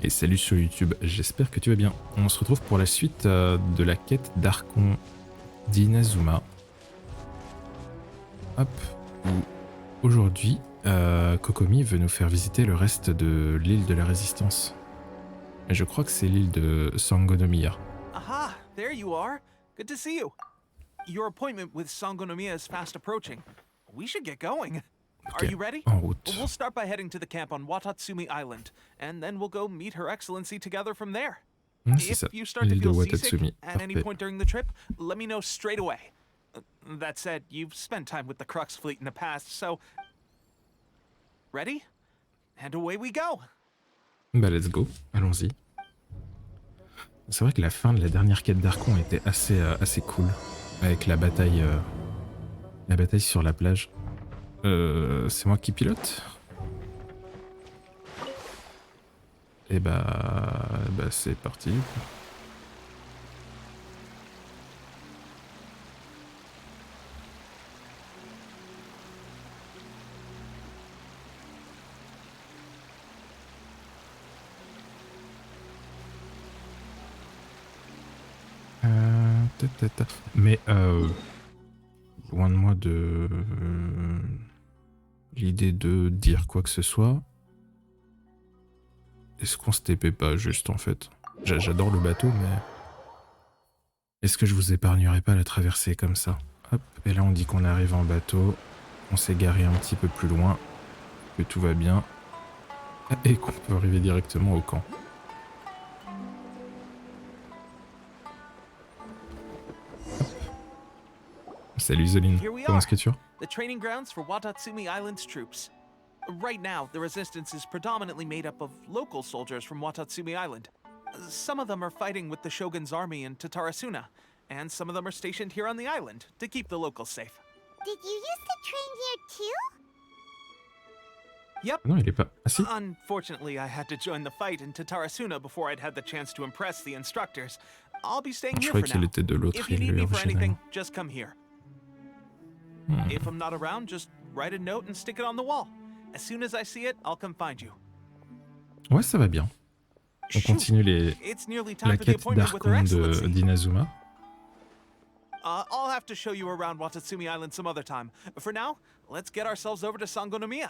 Et salut sur YouTube, j'espère que tu vas bien. On se retrouve pour la suite de la quête d'Archon d'Inazuma. Hop, où aujourd'hui, Kokomi veut nous faire visiter le reste de l'île de la Résistance. Et je crois que c'est l'île de Sangonomiya. Aha, there you are. Good to see you. Your appointment with Sangonomiya is fast approaching. We should get going. Ok, Are you ready? en route. We'll start by heading to the camp on Watatsumi Island, and then we'll go meet Her Excellency together from there. C'est ça, If you start to l'île de feel seasick Watatsumi. at any Parfait. point during the trip, let me know straight away. That said, you've spent time with the Crux fleet in the past, so... Ready? And away we go! Bah let's go, allons-y. C'est vrai que la fin de la dernière quête d'Archon était assez cool. Avec la bataille sur la plage. C'est moi qui pilote? Et bah c'est parti. Mais loin de moi de l'idée de dire quoi que ce soit. Est-ce qu'on se TP pas juste en fait? J'adore le bateau, mais est-ce que je vous épargnerai pas la traversée comme ça? Hop, et là on dit qu'on arrive en bateau, on s'est garé un petit peu plus loin, que tout va bien, et qu'on peut arriver directement au camp. Salut Zoline, comment est-ce que tu vas? The training grounds for Watatsumi Island's troops. Right now, the resistance is predominantly made up of local soldiers from Watatsumi Island. Some of them are fighting with the Shogun's army in Tatarasuna, and some of them are stationed here on the island to keep the locals safe. Did you used to train here too? Yep. Non, il est pas... Ah si. Unfortunately, I had to join the fight in Tatarasuna before I'd had the chance to impress the instructors. I'll be staying Je here croyais for qu'il now. était de l'autre If you île need me for anything, originellement. just come here. If I'm not around, just write a note and stick it on the wall. As soon as I see it, I'll come find you. Ouais, ça va bien. On Shoot, continue it's nearly la time for the quête appointment with Her d'Archon Excellency. d'Inazuma. I'll have to show you around Watatsumi Island some other time. For now, let's get ourselves over to Sangonomiya.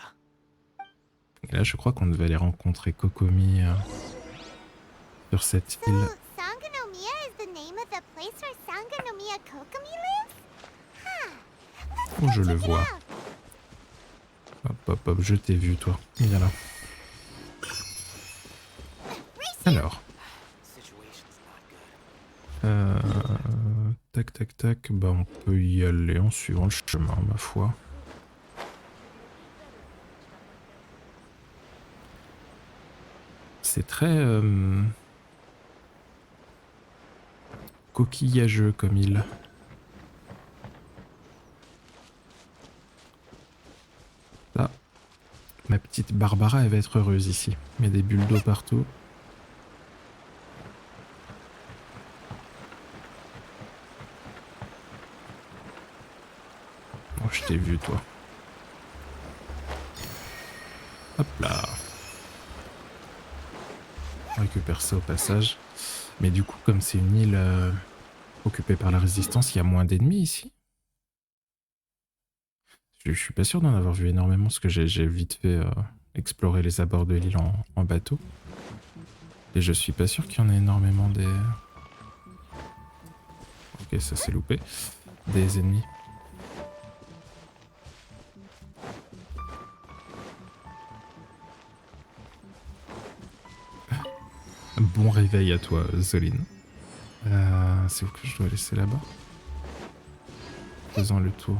Et là, je crois qu'on devait aller rencontrer Kokomi sur cette île. So, Sangonomiya is the name of the place where Sangonomiya Kokomi lives? Huh. Oh, je le Check it vois. out. Hop, je t'ai vu, toi. Viens là. Alors. Tac. Bah, on peut y aller en suivant le chemin, ma foi. C'est très coquillageux comme île. Là, ma petite Barbara, elle va être heureuse ici. Il y a des bulles d'eau partout. Oh, je t'ai vu, toi. Hop là. On récupère ça au passage. Mais du coup, comme c'est une île occupée par la résistance, il y a moins d'ennemis ici. Je suis pas sûr d'en avoir vu énormément, parce que j'ai vite fait explorer les abords de l'île en bateau. Et je suis pas sûr qu'il y en ait énormément des... Ok, ça s'est loupé. Des ennemis. Bon réveil à toi, Zoline. C'est où que je dois laisser là-bas? Faisons le tour.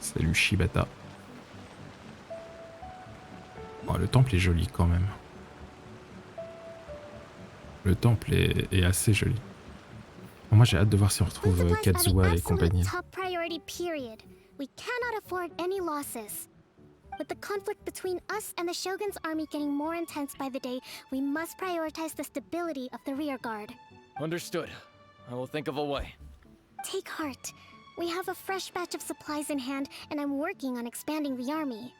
Salut Shibata. Oh, le temple est joli quand même. Le temple est assez joli. Bon, moi j'ai hâte de voir si on retrouve Kazuha et compagnie. Top priority period. We cannot afford any losses. With the conflict between us and the Shogun's army getting more intense by the day, we must prioritize the stability of the rear guard. Understood. I will think of a way. Take heart. We have a fresh batch of supplies in hand, and I'm working on expanding the army.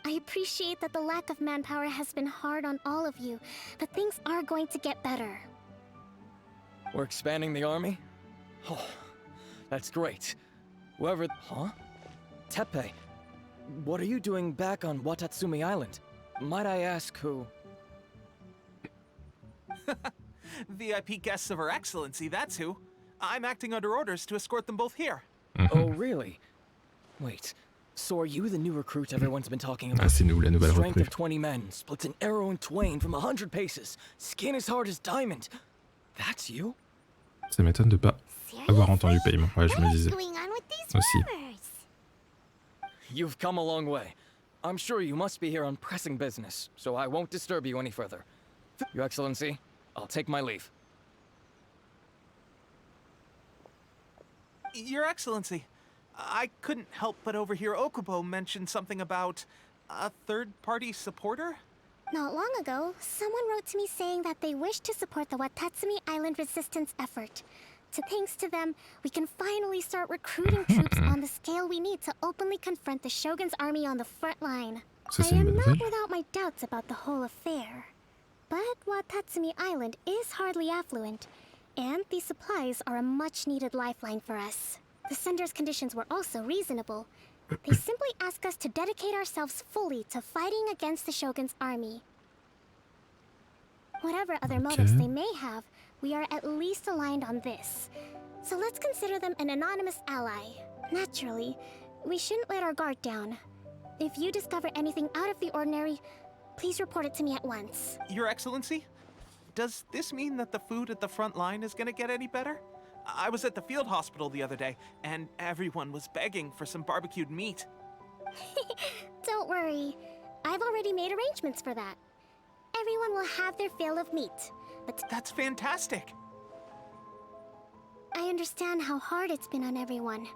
I appreciate that the lack of manpower has been hard on all of you, but things are going to get better. We're expanding the army? Oh, that's great. Whoever... Huh? Teppei, what are you doing back on Watatsumi Island? Might I ask who... VIP guests of Her Excellency, that's who. I'm acting under orders to escort them both here. Oh, really? Wait, so are you the new recruit everyone's been talking Ah, about? c'est nous, la nouvelle Strength recrue. of 20 men, splits an arrow in twain from 100 paces, skin as hard as diamond. That's you? Ça m'étonne de pas avoir entendu paiement. Ouais, je me What is disais. going on with these Aussi. rumors? You've come a long way. I'm sure you must be here on pressing business, so I won't disturb you any further. Your Excellency, I'll take my leave. Your Excellency, I couldn't help but overhear Okubo mention something about a third-party supporter? Not long ago, someone wrote to me saying that they wish to support the Watatsumi Island resistance effort. Thanks to them, we can finally start recruiting troops on the scale we need to openly confront the Shogun's army on the front line. Ça, I c'est une am bonne not nouvelle. without my doubts about the whole affair. But Watatsumi Island is hardly affluent, and these supplies are a much-needed lifeline for us. The sender's conditions were also reasonable. They simply ask us to dedicate ourselves fully to fighting against the Shogun's army. Whatever other motives they may have, we are at least aligned on this. So let's consider them an anonymous ally. Naturally, we shouldn't let our guard down. If you discover anything out of the ordinary, please report it to me at once. Your Excellency, does this mean that the food at the front line is gonna get any better? I was at the field hospital the other day, and everyone was begging for some barbecued meat. Don't worry, I've already made arrangements for that. Everyone will have their fill of meat, but That's fantastic! I understand how hard it's been on everyone.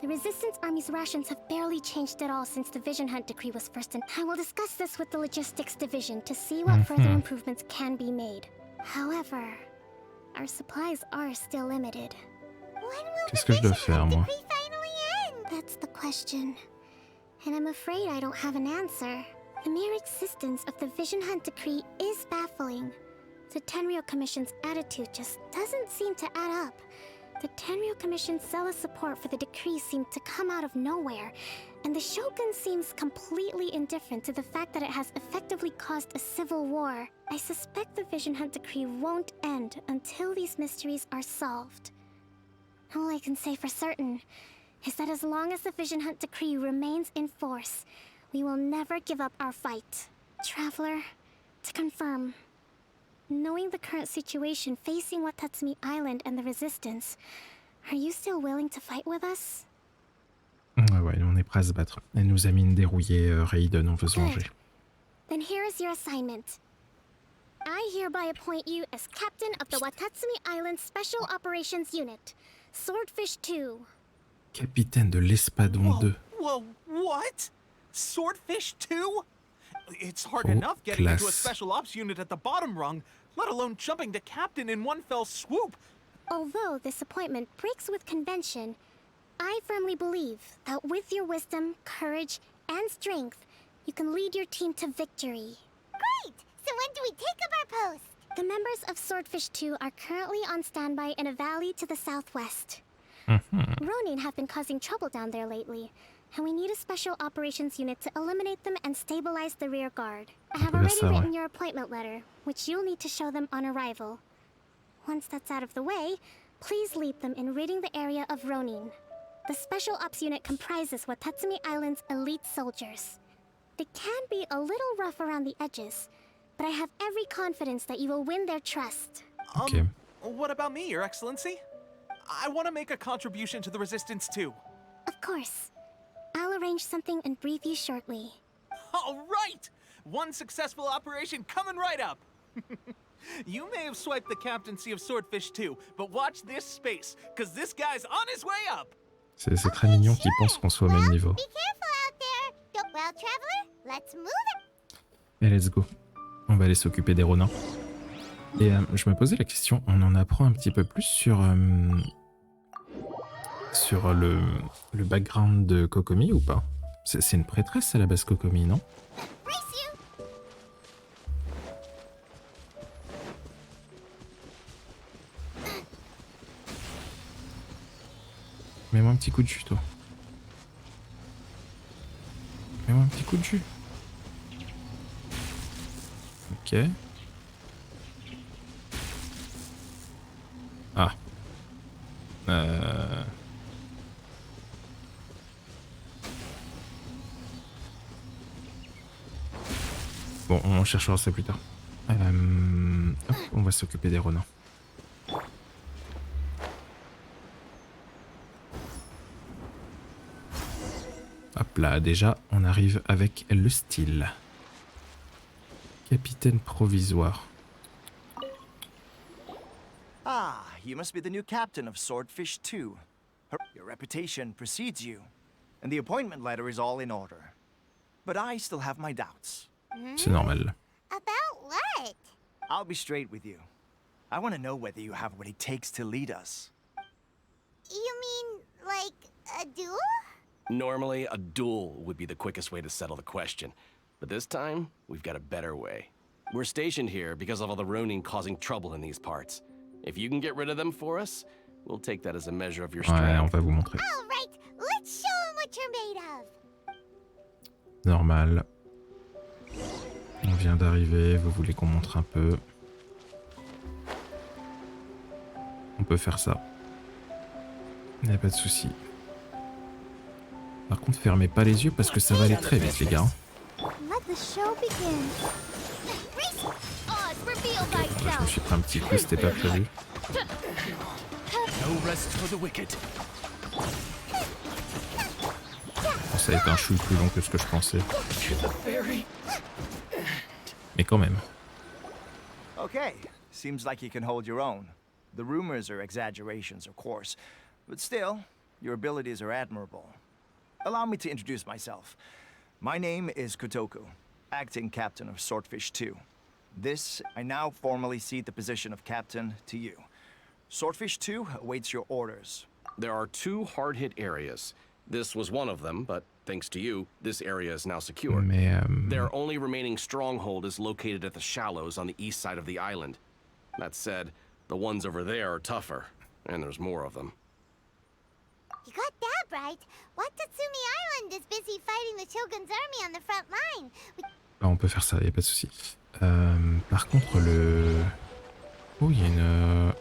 The Resistance Army's rations have barely changed at all since the Vision Hunt decree was first in. I will discuss this with the Logistics Division to see what further improvements can be made. However, our supplies are still limited. When will Qu'est-ce que je dois faire, moi? finally end? That's the question. And I'm afraid I don't have an answer. The mere existence of the Vision Hunt decree is baffling. The Tenryou Commission's attitude just doesn't seem to add up. The Tenryou Commission's zealous support for the decree seemed to come out of nowhere, and the Shogun seems completely indifferent to the fact that it has effectively caused a civil war. I suspect the Vision Hunt decree won't end until these mysteries are solved. All I can say for certain is that as long as the Vision Hunt decree remains in force, we will never give up our fight. Traveler, to confirm, knowing the current situation facing Watatsumi Island and the Resistance, are you still willing to fight with us? Ouais, on est prêt à se battre. Elle nous a mine dérouillée, Raiden, on veut se venger. Then here is your assignment. I hereby appoint you as captain of the Watatsumi Island Special Operations Unit, Swordfish 2. Capitaine de l'Espadon 2. Whoa, what? Swordfish 2? It's hard Oh, enough getting into a classe. special ops unit at the bottom rung, let alone jumping to captain in one fell swoop. Although this appointment breaks with convention, I firmly believe that with your wisdom, courage, and strength, you can lead your team to victory. Great! So when do we take up our post? The members of Swordfish 2 are currently on standby in a valley to the southwest. Ronin have been causing trouble down there lately, and we need a special operations unit to eliminate them and stabilize the rear guard. I have already written your appointment letter, which you'll need to show them on arrival. Once that's out of the way, please lead them in ridding the area of Ronin. The special ops unit comprises Watatsumi Island's elite soldiers. They can be a little rough around the edges, but I have every confidence that you will win their trust. Ok. What about me, Your Excellency? I want to make a contribution to the Resistance too. Of course. I'll arrange something and brief you shortly. All right! One successful operation coming right up! You may have swiped the captaincy of Swordfish 2, but watch this space, because this guy's on his way up! C'est très mignon qu'ils pensent qu'on soit au même niveau. Be careful out there! Well, traveler, let's move it! Et let's go. On va aller s'occuper des Ronins. Et je me posais la question, on en apprend un petit peu plus sur le background de Kokomi ou pas? C'est une prêtresse à la base, Kokomi, non? Mets-moi un petit coup de jus, toi. Mets-moi un petit coup de jus. Ok. Ah. Bon, on cherchera ça plus tard. Hop, on va s'occuper des renards. Hop là, déjà, on arrive avec le style. Capitaine provisoire. Ah, you must be the new captain of Swordfish 2. Your reputation precedes you, and the appointment letter is all in order. But I still have my doubts. C'est normal. About what? I'll be straight with you. I want to know whether you have what it takes to lead us. You mean, like, a duel? Normally, a duel would be the quickest way to settle the question. But this time, we've got a better way. We're stationed here because of all the Ronin causing trouble in these parts. If you can get rid of them for us, we'll take that as a measure of your Ouais, on strength. va vous montrer. All right, let's show him what you're made of. Normal. On vient d'arriver, vous voulez qu'on montre un peu. On peut faire ça. Il n'y a pas de souci. Par contre, fermez pas les yeux parce que ça va aller très vite, les gars. Let the show begin. Je me suis pris un petit coup, c'était pas prévu. No rest for the wicked. Bon, ça a été un chouille plus long que ce que je pensais. Mais quand même. Okay, seems like you can hold your own. The rumors are exaggerations, of course, but still, your abilities are admirable. Allow me to introduce myself. My name is Kotoku, acting captain of Swordfish 2. This, I now formally cede the position of captain to you. Swordfish 2 awaits your orders. There are 2 hard-hit areas. This was one of them, but thanks to you, this area is now secure. Mais Their only remaining stronghold is located at the shallows on the east side of the island. That said, the ones over there are tougher, and there's more of them. You got that right. Watatsumi Island is busy fighting the Shogun's army on the front line. ah, on peut faire ça, y a pas de souci. Par contre, le... Oh, il y a une...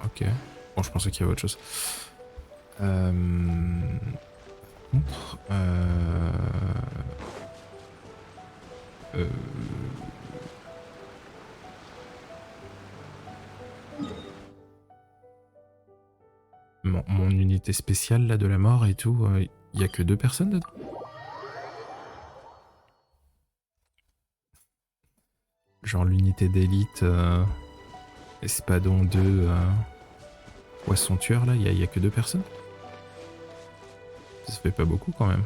Ok. Bon, je pensais qu'il y avait autre chose. Par contre... Mon unité spéciale là de la mort et tout, il y a que 2 personnes dedans. Genre l'unité d'élite, Espadon 2, Poisson tueur là, il y a que 2 personnes. Ça se fait pas beaucoup quand même.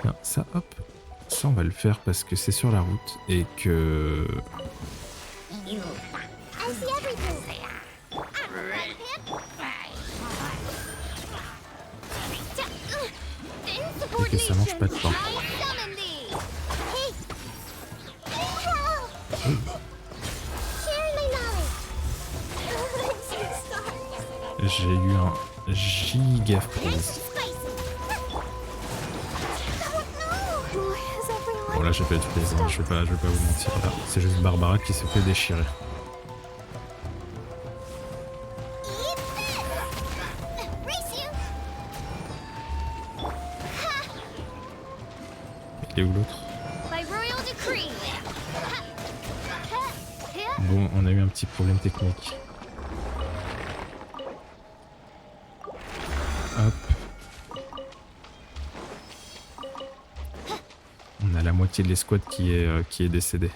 Bien, ça hop, ça on va le faire parce que c'est sur la route et que... I see everything. Et que ça mange pas de pain. J'ai eu un giga freeze. Bon là j'ai pas eu de freeze, hein. je vais pas vous mentir là. C'est juste Barbara qui s'est fait déchirer. Il est où l'autre? Bon, on a eu un petit problème technique. Hop. On a la moitié de l'escouade qui est décédée.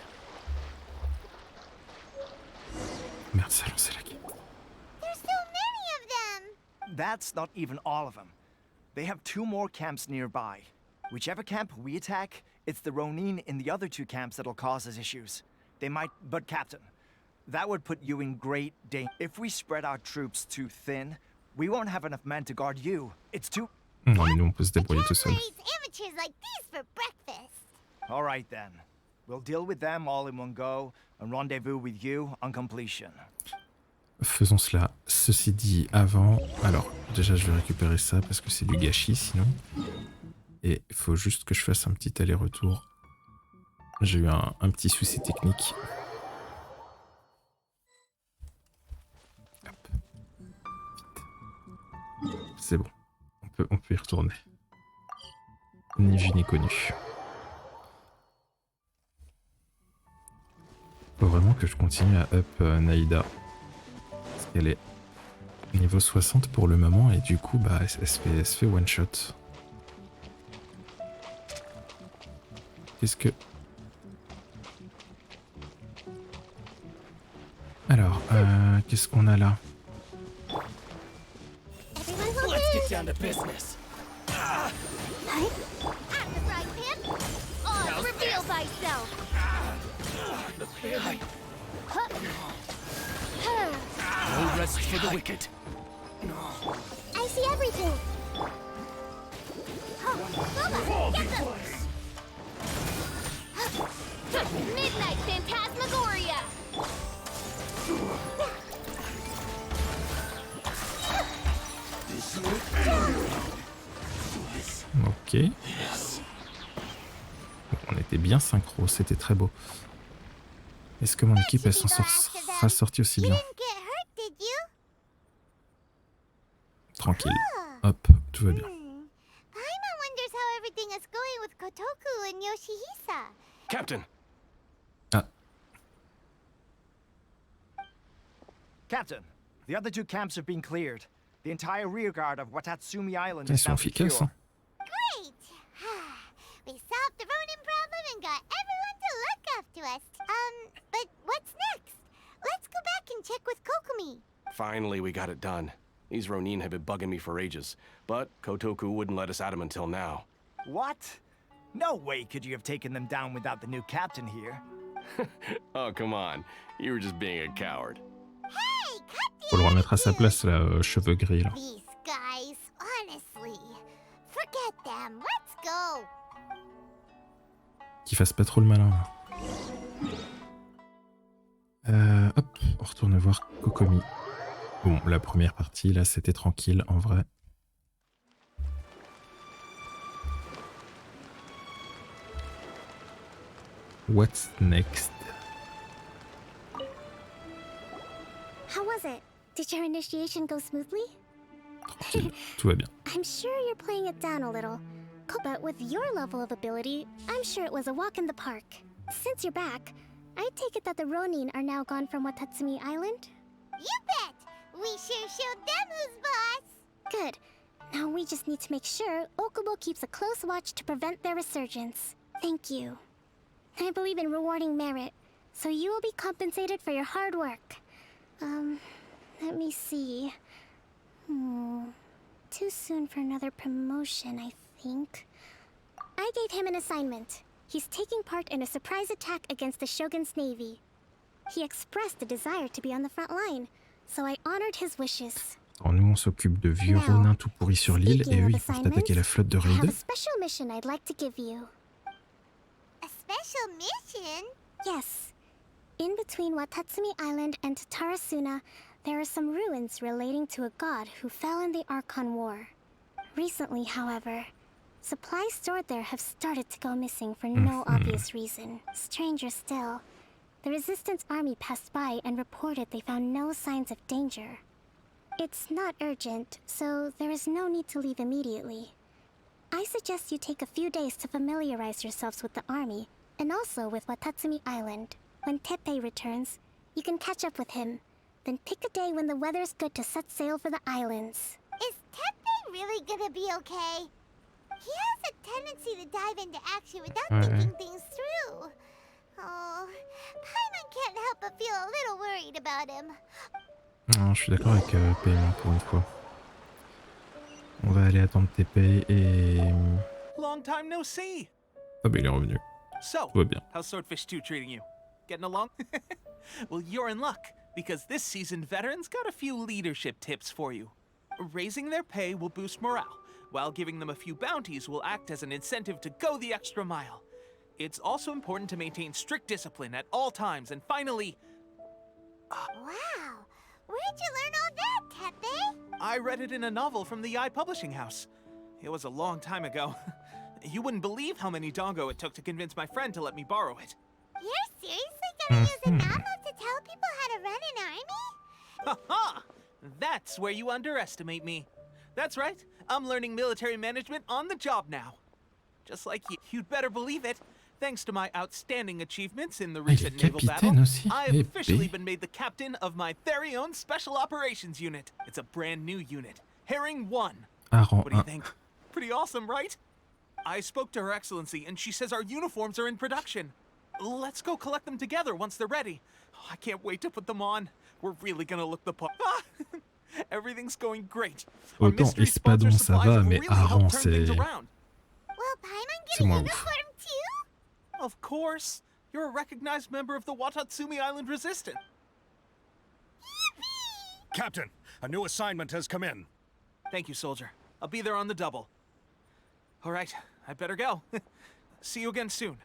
Merde, ça a lancé la quête. There's so many of them. That's not even all of them. They have 2 more camps nearby. Whichever camp we attack, it's the Ronin in the other 2 camps that'll cause us issues. They might, but Captain, that would put you in great danger. If we spread our troops too thin, We won't have enough men to guard you. It's too... Non, mais nous, on peut se débrouiller tout seul. Amateurs like these for breakfast. All right, then. We'll deal with them all in one go and rendezvous with you on completion. Faisons cela. Ceci dit, avant... Alors, déjà, je vais récupérer ça parce que c'est du gâchis, sinon. Et il faut juste que je fasse un petit aller-retour. J'ai eu un petit souci technique. Hop. Vite. C'est bon. On peut y retourner. Ni vu ni connu. Faut vraiment que je continue à up Naïda. Parce qu'elle est niveau 60 pour le moment et du coup bah elle se fait one shot. Qu'est-ce que... Alors, qu'est-ce qu'on a là? Let's get down to business. Reveal thyself. No rest for the wicked. I see everything. Loba, get them. Midnight Phantasmagoria. Ok. On était bien synchro, c'était très beau. Est-ce que mon équipe elle s'en sera sortie aussi bien? Tranquille. Hop, tout va bien. Paimon wonders how everything is going with Kotoku and Yoshihisa. Captain! Ah, Captain, the other two camps have been cleared. The entire rearguard of Watatsumi Island ils is sont now efficaces. secure. Hein. Great! We solved the Ronin problem and got everyone to look after us. But what's next? Let's go back and check with Kokumi. Finally, we got it done. These Ronin have been bugging me for ages, but Kotoku wouldn't let us at him until now. What? No way could you have taken them down without the new captain here. Oh, come on. You were just being a coward. Hey, cut the Faut le remettre à sa attitude. place là, cheveux gris là. These guys, honestly. Forget them. Let's go. Qu'il fasse pas trop le malin là. Hop, on retourne voir Kokomi. Bon, la première partie là c'était tranquille en vrai. What's next? How was it? Did your initiation go smoothly? Tranquille, tout va bien. I'm sure you're playing it down a little. But with your level of ability, I'm sure it was a walk in the park. Since you're back, I take it that the Ronin are now gone from Watatsumi Island? You bet! We sure showed them who's boss! Good. Now we just need to make sure Okubo keeps a close watch to prevent their resurgence. Thank you. I believe in rewarding merit, so you will be compensated for your hard work. Let me see. Too soon for another promotion, I think. I gave him an assignment. He's taking part in a surprise attack against the Shogun's navy. He expressed a desire to be on the front line, so I honored his wishes. Alors nous on s'occupe de vieux ronins tout pourris sur l'île et eux ils peuvent attaquer la flotte de I have raid. a special mission I'd like to give you. A special mission? Yes. In between Watatsumi Island and Tatarasuna, there are some ruins relating to a god who fell in the Archon War. Recently, however, supplies stored there have started to go missing for no obvious reason. Stranger still, the Resistance army passed by and reported they found no signs of danger. It's not urgent, so there is no need to leave immediately. I suggest you take a few days to familiarize yourselves with the army, and also with Watatsumi Island. When Teppei returns, you can catch up with him. Then pick a day when the weather's good to set sail for the islands. Is Teppei really gonna be okay? He has a tendency to dive into action without thinking things through. Oh, Paimon can't help but feel a little worried about him. Non, je suis d'accord avec Paiement pour une fois. On va aller attendre TP et... Long time no see. Ah bah il est revenu. So, Tout va bien. how's Swordfish 2 treating you? Getting along? Well, you're in luck, because this seasoned veteran's got a few leadership tips for you. Raising their pay will boost morale, while giving them a few bounties will act as an incentive to go the extra mile. It's also important to maintain strict discipline at all times, and finally... Wow! Where'd you learn all that, Tepe? I read it in a novel from the Eye Publishing House. It was a long time ago. You wouldn't believe how many dongo it took to convince my friend to let me borrow it. You're seriously gonna use a novel to tell people how to run an army? Ha ha! That's where you underestimate me. That's right, I'm learning military management on the job now. Just like you. You'd better believe it. Thanks to my outstanding achievements in the recent naval battle, aussi. I have officially been made the captain of my very own Special Operations Unit. It's a brand new unit, Herring 1. What do you think? Pretty awesome, right? I spoke to Her Excellency, and she says our uniforms are in production. Let's go collect them together once they're ready. Oh, I can't wait to put them on. We're really gonna look the part. Everything's going great. Our Autant mystery sponsor Espadon ça supplies va, will mais really help Aran turn things c'est around. Will Paimon c'est get a moins ouf. uniform too? Of course. You're a recognized member of the Watatsumi Island Resistance. Captain, a new assignment has come in. Thank you, soldier. I'll be there on the double. All right, I better go. See you again soon.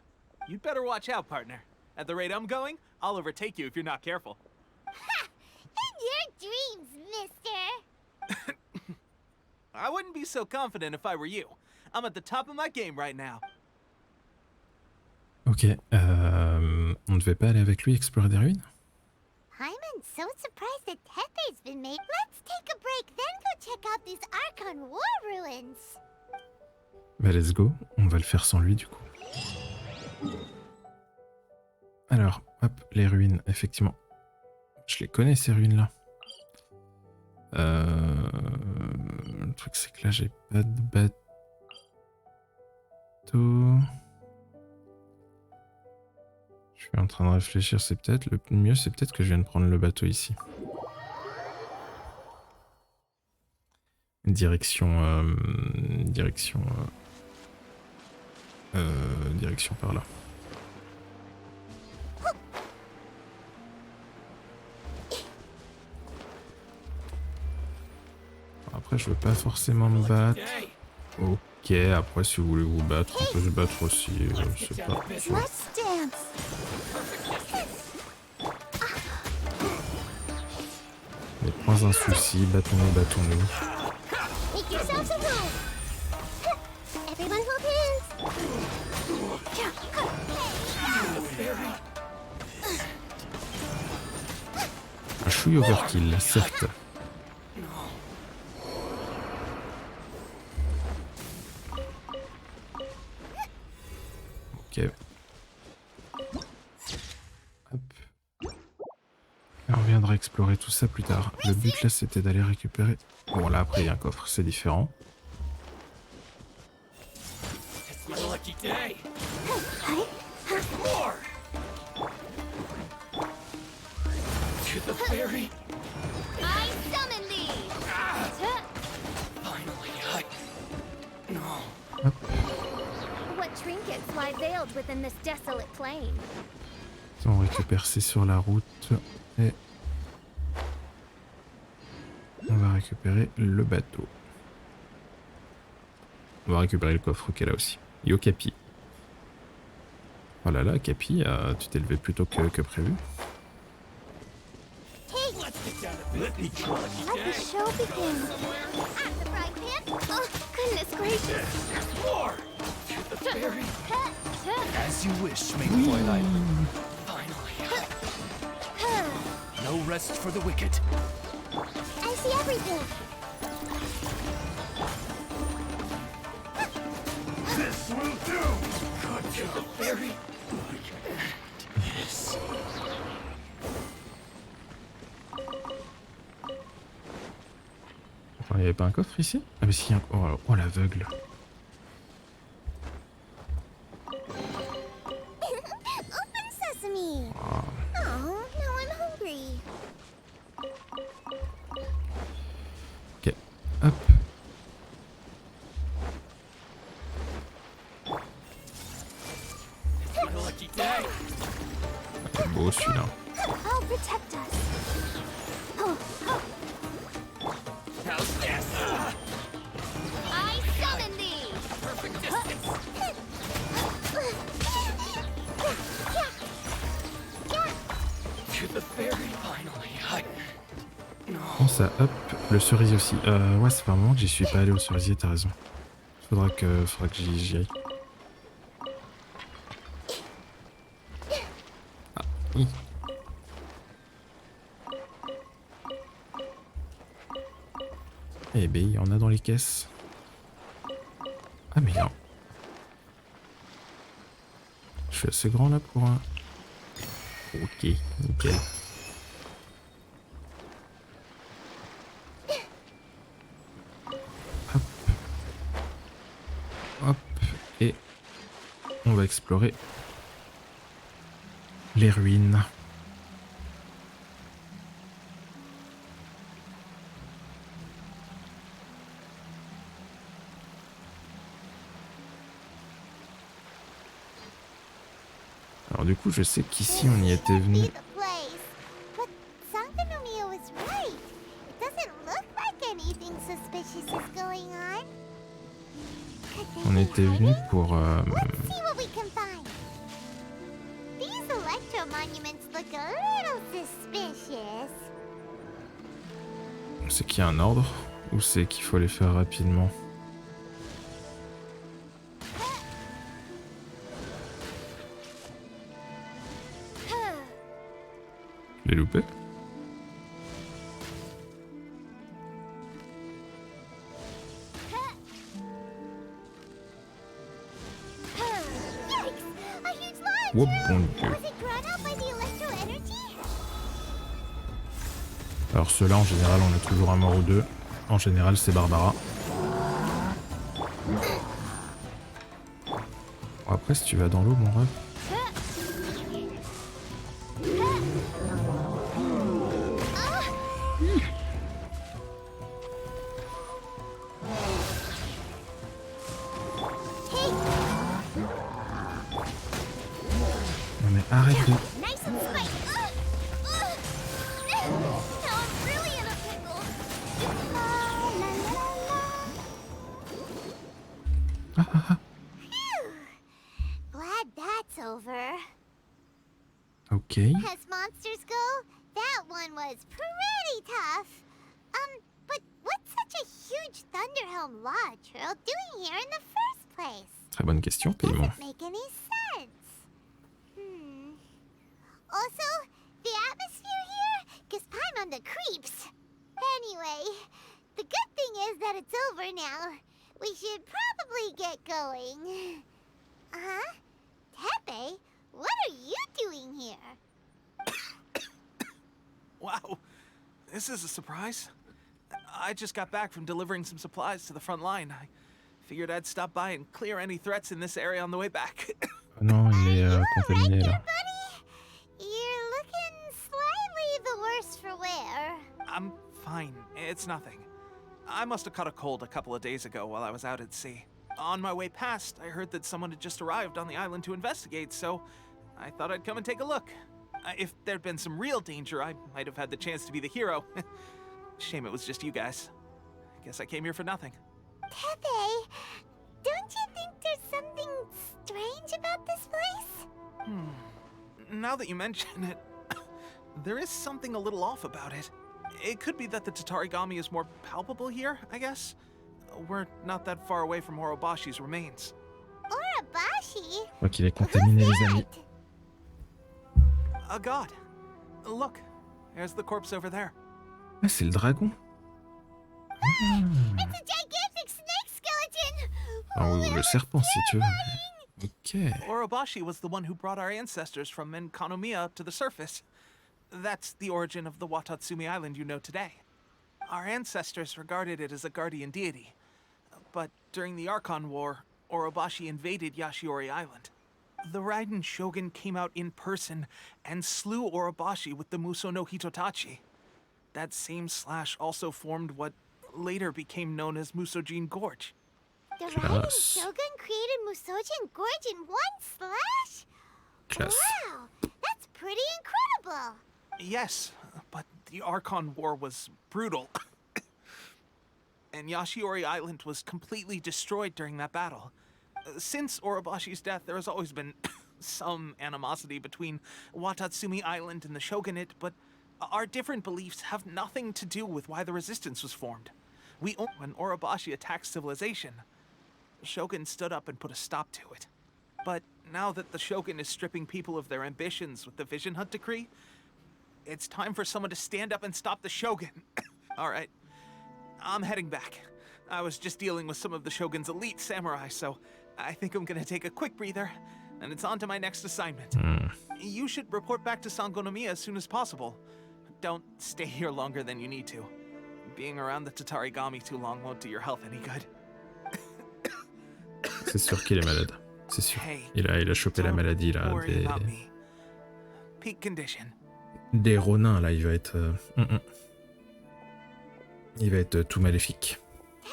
You'd better watch out, partner. At the rate I'm going, I'll overtake you if you're not careful. Ha! In your dreams, mister! I wouldn't be so confident if I were you. I'm at the top of my game right now. Ok, on ne devait pas aller avec lui explorer des ruines? Paimon's so surprised that Tepe's been made. Let's take a break, then go check out these Archon War ruins. Bah let's go, on va le faire sans lui du coup. Alors, hop, les ruines, effectivement. Je les connais ces ruines-là. Le truc c'est que là j'ai pas de bateau. Je suis en train de réfléchir, c'est peut-être le mieux, c'est peut-être que je viens de prendre le bateau ici. Direction par là. Après, je veux pas forcément me battre. Ok, après, si vous voulez vous battre, on peut se battre aussi. C'est pas... Let's dance! Mais pas un souci, battons-nous, battons-nous. Make yourselves at home! Everyone hold hands! Un chouille overkill, certes. Ok. Hop. Et on reviendra explorer tout ça plus tard. Le but là c'était d'aller récupérer... Bon là après il y a un coffre, c'est différent. I summon thee! Hop. What trinkets lie veiled within this desolate plain? On récupère c'est sur la route et on va récupérer le bateau. On va récupérer le coffre qui est là aussi. Yo Capi. Oh là là Capi, tu t'es levé plus tôt que prévu. Let the show begin. At the frying pan? Oh, goodness gracious. As you wish, Main Island. No rest for the wicked. I see everything. This will do. Good to the fairy. Yes. Attends, il n'y avait pas un coffre ici? Ah mais si, oh l'aveugle. Open sesame. Oh. Oh, now I'm hungry. Ok, hop. C'est beau celui-là. I'll protect us. Oh, oh. How's this? ça, hop, le cerisier aussi. Ouais, c'est pas un moment que j'y suis pas allé au cerisier, t'as raison. Faudra que j'y aille. Ah, hi. Eh ben, il y en a dans les caisses. Ah, mais non. Je suis assez grand là pour un... Ok, nickel. Hop. Hop. Et on va explorer les ruines. Alors du coup, je sais qu'ici on y était venu. On était venu pour... C'est qu'il y a un ordre ou c'est qu'il faut les faire rapidement? Je l'ai loupé? Oh bon Dieu. Alors ceux-là en général on a toujours un mort ou deux. En général c'est Barbara. Bon, après si tu vas dans l'eau mon rêve. Non mais arrête de... Ok. As monsters go, that one was pretty tough. But what's such a huge Thunderhelm Lodge Earl doing here in the first place? Très bonne question, Paiement. Doesn't make any sense. Also, the atmosphere here gives I'm on the creeps. Anyway, the good thing is that it's over now. We should probably get going. Huh? Tepe? What are you doing here? Wow, this is a surprise. I just got back from delivering some supplies to the front line. I figured I'd stop by and clear any threats in this area on the way back. Oh non, il est contaminé là. You're looking slightly the worse for wear. I'm fine. It's nothing. I must have caught a cold a couple of days ago while I was out at sea. On my way past, I heard that someone had just arrived on the island to investigate, so I thought I'd come and take a look. If there'd been some real danger, I might have had the chance to be the hero. Shame it was just you guys. Guess I came here for nothing. Tepe, don't you think there's something strange about this place? Now that you mention it, there is something a little off about it. It could be that the Tatarigami is more palpable here, I guess. We're not that far away from Orobashi's remains. Orobashi? Je crois qu'il est contaminé les amis. A god. Look, there's the corpse over there. Ah c'est le dragon. It's a gigantic snake skeleton! Ah, ou le serpent si tu veux. Ok. Orobashi was the one who brought our ancestors from Enkanomiya up to the surface. That's the origin of the Watatsumi Island you know today. Our ancestors regarded it as a guardian deity. But during the Archon War, Orobashi invaded Yashiori Island. The Raiden Shogun came out in person and slew Orobashi with the Muso no Hitotachi. That same slash also formed what later became known as Musojin Gorge. The Raiden Shogun created Musojin Gorge in one slash? Classe. Wow, that's pretty incredible. Yes, but the Archon War was brutal. And Yashiori Island was completely destroyed during that battle. Since Orobashi's death, there has always been some animosity between Watatsumi Island and the Shogunate, but Our different beliefs have nothing to do with why the resistance was formed. When Orobashi attacked civilization, the Shogun stood up and put a stop to it. But now that the Shogun is stripping people of their ambitions with the Vision Hunt decree, it's time for someone to stand up and stop the Shogun. Alright, I'm heading back. I was just dealing with some of the Shogun's elite samurai, so I think I'm gonna take a quick breather, and it's on to my next assignment. You should report back to Sangonomiya as soon as possible. Don't stay here longer than you need to. Being around the Tatarigami too long won't do your health any good. C'est sûr qu'il est malade. C'est sûr. Hey, Il a chopé la maladie là. worry about me. Peak condition. Des Ronins là, il va être. Il va être tout maléfique.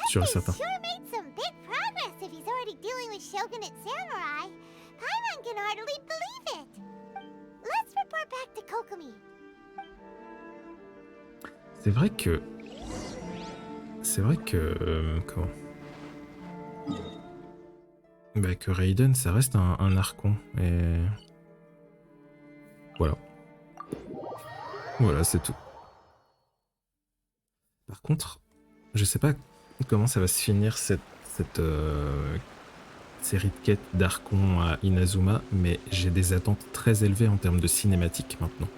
Sûr et certain. Sure made some big progress if he's already dealing with shogunate samurai. Paimon can hardly believe it. Let's report back to Kokomi. C'est vrai que. Comment bah, que Raiden, ça reste un archon. Et. Voilà. Voilà, c'est tout. Par contre, je sais pas comment ça va se finir cette série de quêtes d'archon à Inazuma, mais j'ai des attentes très élevées en termes de cinématique maintenant.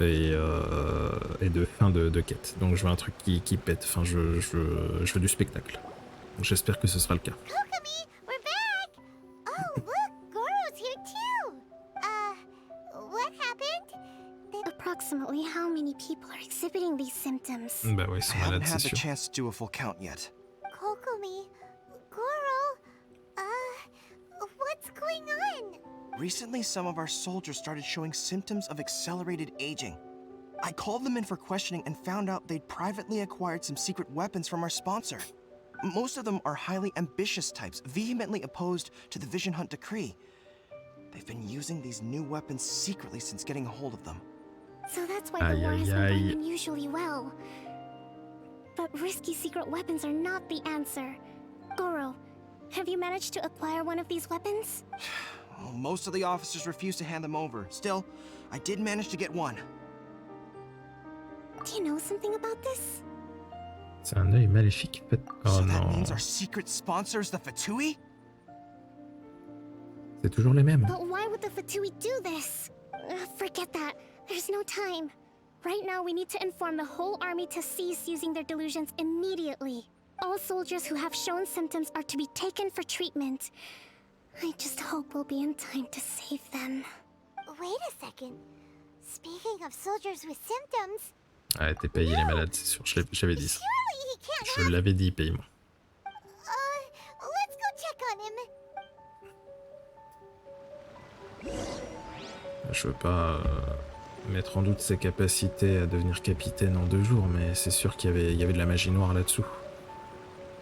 Et de fin de quête. Donc je veux un truc qui pète. Enfin, je veux du spectacle. Donc, j'espère que ce sera le cas. Kokomi, we're back! Oh, look, Goro's here too! What happened? Approximately how many people are exhibiting these symptoms? Bah ouais, ils sont I haven't malades, c'est had the sûr. chance to do a full count yet. Kokomi, Goro, what's going on? Recently, some of our soldiers started showing symptoms of accelerated aging. I called them in for questioning and found out they'd privately acquired some secret weapons from our sponsor. Most of them are highly ambitious types, vehemently opposed to the Vision Hunt decree. They've been using these new weapons secretly since getting a hold of them. So that's why the war has been going unusually well. But risky secret weapons are not the answer. Goro, have you managed to acquire one of these weapons? Well, most of the officers refused to hand them over. Still, I did manage to get one. Do you know something about this? C'est un œil maléfique, peut-être. Oh So that non. means our secret sponsors, the Fatui? C'est toujours les mêmes. But why would the Fatui do this? Forget that. There's no time. Right now, we need to inform the whole army to cease using their delusions immediately. All soldiers who have shown symptoms are to be taken for treatment. I just hope we'll be in time to save them. Wait a second. Speaking of soldiers with symptoms... Ah, t'es payé les malades, c'est sûr. J'avais dit ça. Surely he can't Je have... l'avais dit, paye-moi. Let's go check on him. Je veux pas mettre en doute ses capacités à devenir capitaine en 2 jours, mais c'est sûr qu'il y avait de la magie noire là-dessous.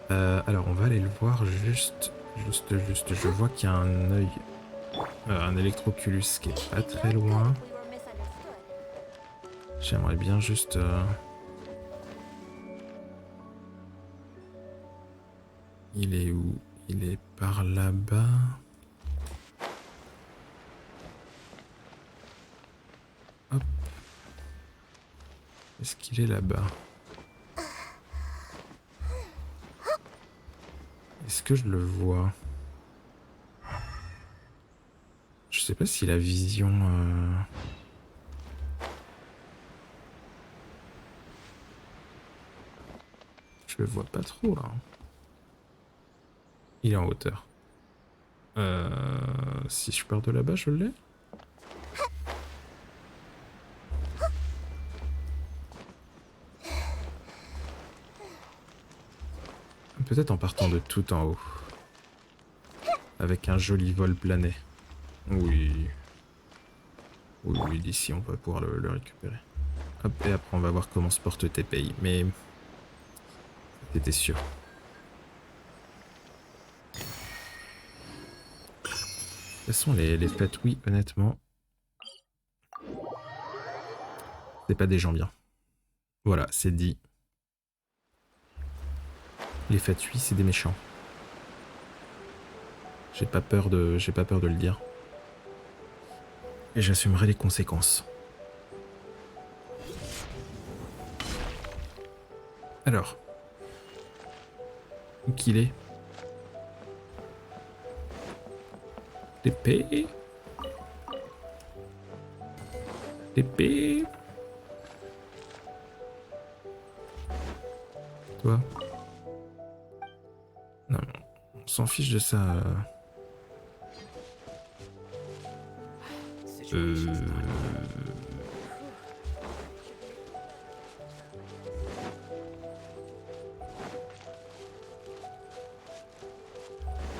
Alors, on va aller le voir juste. Je vois qu'il y a un œil, un électroculus qui est pas très loin. J'aimerais bien juste... Il est où? Il est par là-bas. Hop. Est-ce qu'il est là-bas? Est-ce que je le vois? Je sais pas si la vision... Je le vois pas trop là. Il est en hauteur. Si je pars de là-bas, je l'ai? Peut-être en partant de tout en haut. Avec un joli vol plané. Oui. Oui, d'ici on va pouvoir le récupérer. Hop, et après on va voir comment se portent tes pays. Mais... T'étais sûr. Quelles sont les fêtes? Oui, honnêtement. C'est pas des gens bien. Voilà, c'est dit. Les Fatui, c'est des méchants. J'ai pas peur de le dire. Et j'assumerai les conséquences. Alors. Où qu'il est? L'épée. L'épée. Toi. Non, on s'en fiche de ça.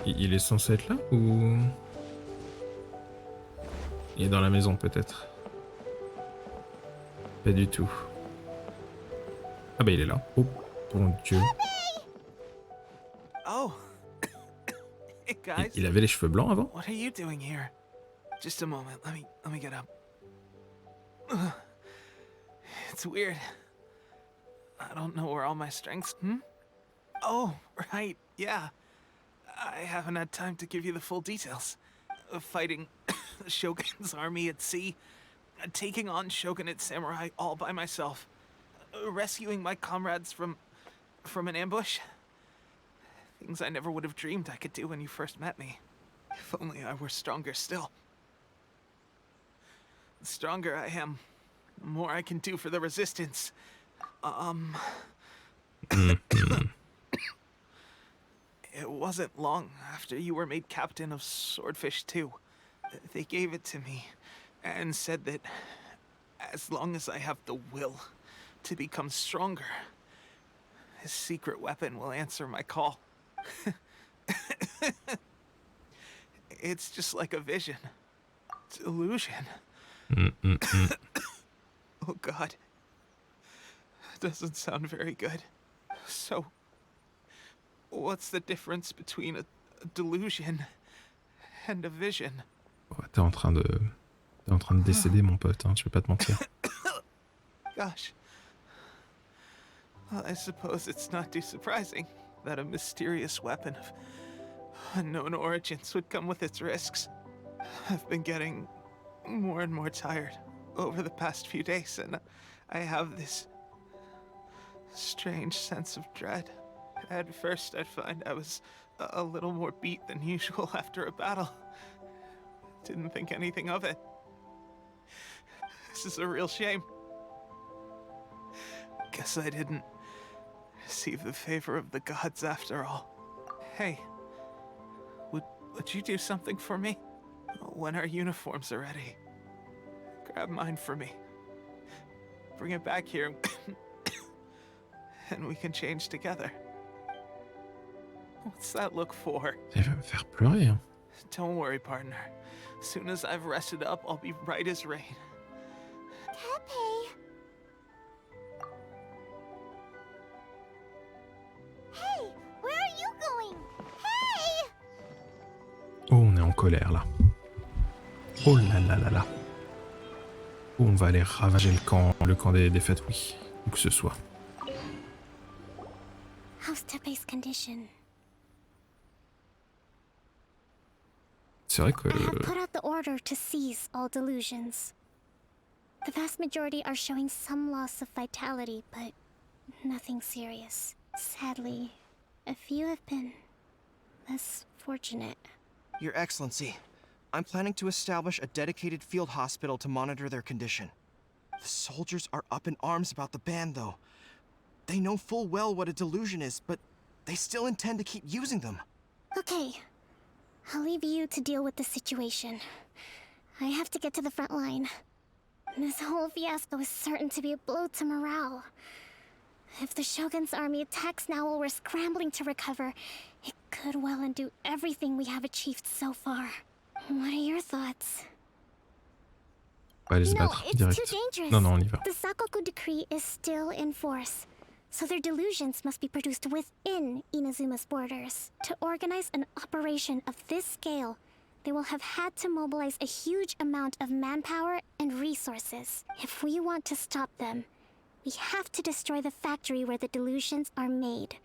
Il est censé être là ou... Il est dans la maison peut-être. Pas du tout. Ah bah il est là. Oh mon dieu. Oh. Hey guys. Il avait les cheveux blancs avant? What are you doing here? Just a moment. Let me get up. It's weird. I don't know where all my strengths. Oh, right. Yeah. I haven't had time to give you the full details. Fighting the Shogun's army at sea, taking on Shogunate samurai all by myself, rescuing my comrades from an ambush. Things I never would have dreamed I could do when you first met me. If only I were stronger still. The stronger I am, the more I can do for the resistance. It wasn't long after you were made captain of Swordfish 2. They gave it to me and said that as long as I have the will to become stronger, his secret weapon will answer my call. It's just like a vision. Delusion. Oh God. That doesn't sound very good. So, what's the difference between a delusion and a vision? Ouais, t'es en train de décéder mon pote, hein, je vais pas te mentir. Gosh. Well, I suppose it's not too surprising that a mysterious weapon of unknown origins would come with its risks. I've been getting more and more tired over the past few days, and I have this strange sense of dread. At first, I'd find I was a little more beat than usual after a battle. Didn't think anything of it. This is a real shame. Guess I didn't receive the favor of the gods after all. Hey, would you do something for me? When our uniforms are ready, grab mine for me. Bring it back here, and we can change together. What's that look for? Il va me faire pleurer, hein. Don't worry, partner. As soon as I've rested up, I'll be right as rain. Tepe! Hey! Where are you going? Hey! Oh, on est en colère là. Oh là là là là. Oh, on va aller ravager le camp des fêtes, oui. Où que ce soit. How's Tepe's condition? C'est vrai que... I have put out the order to seize all delusions. The vast majority are showing some loss of vitality, but nothing serious. Sadly, a few have been less fortunate. Your Excellency, I'm planning to establish a dedicated field hospital to monitor their condition. The soldiers are up in arms about the ban, though. They know full well what a delusion is, but they still intend to keep using them. Okay, I'll leave you to deal with the situation. I have to get to the front line. This whole fiasco is certain to be a blow to morale. If the Shogun's army attacks now while we're scrambling to recover, it could well undo everything we have achieved so far. What are your thoughts? On va aller se No, battre it's direct. too dangerous. Non, non, on y va. The Sakoku decree is still in force, so their delusions must be produced within Inazuma's borders. To organize an operation of this scale, they will have had to mobilize a huge amount of manpower and resources. If we want to stop them, we have to destroy the factory where the delusions are made.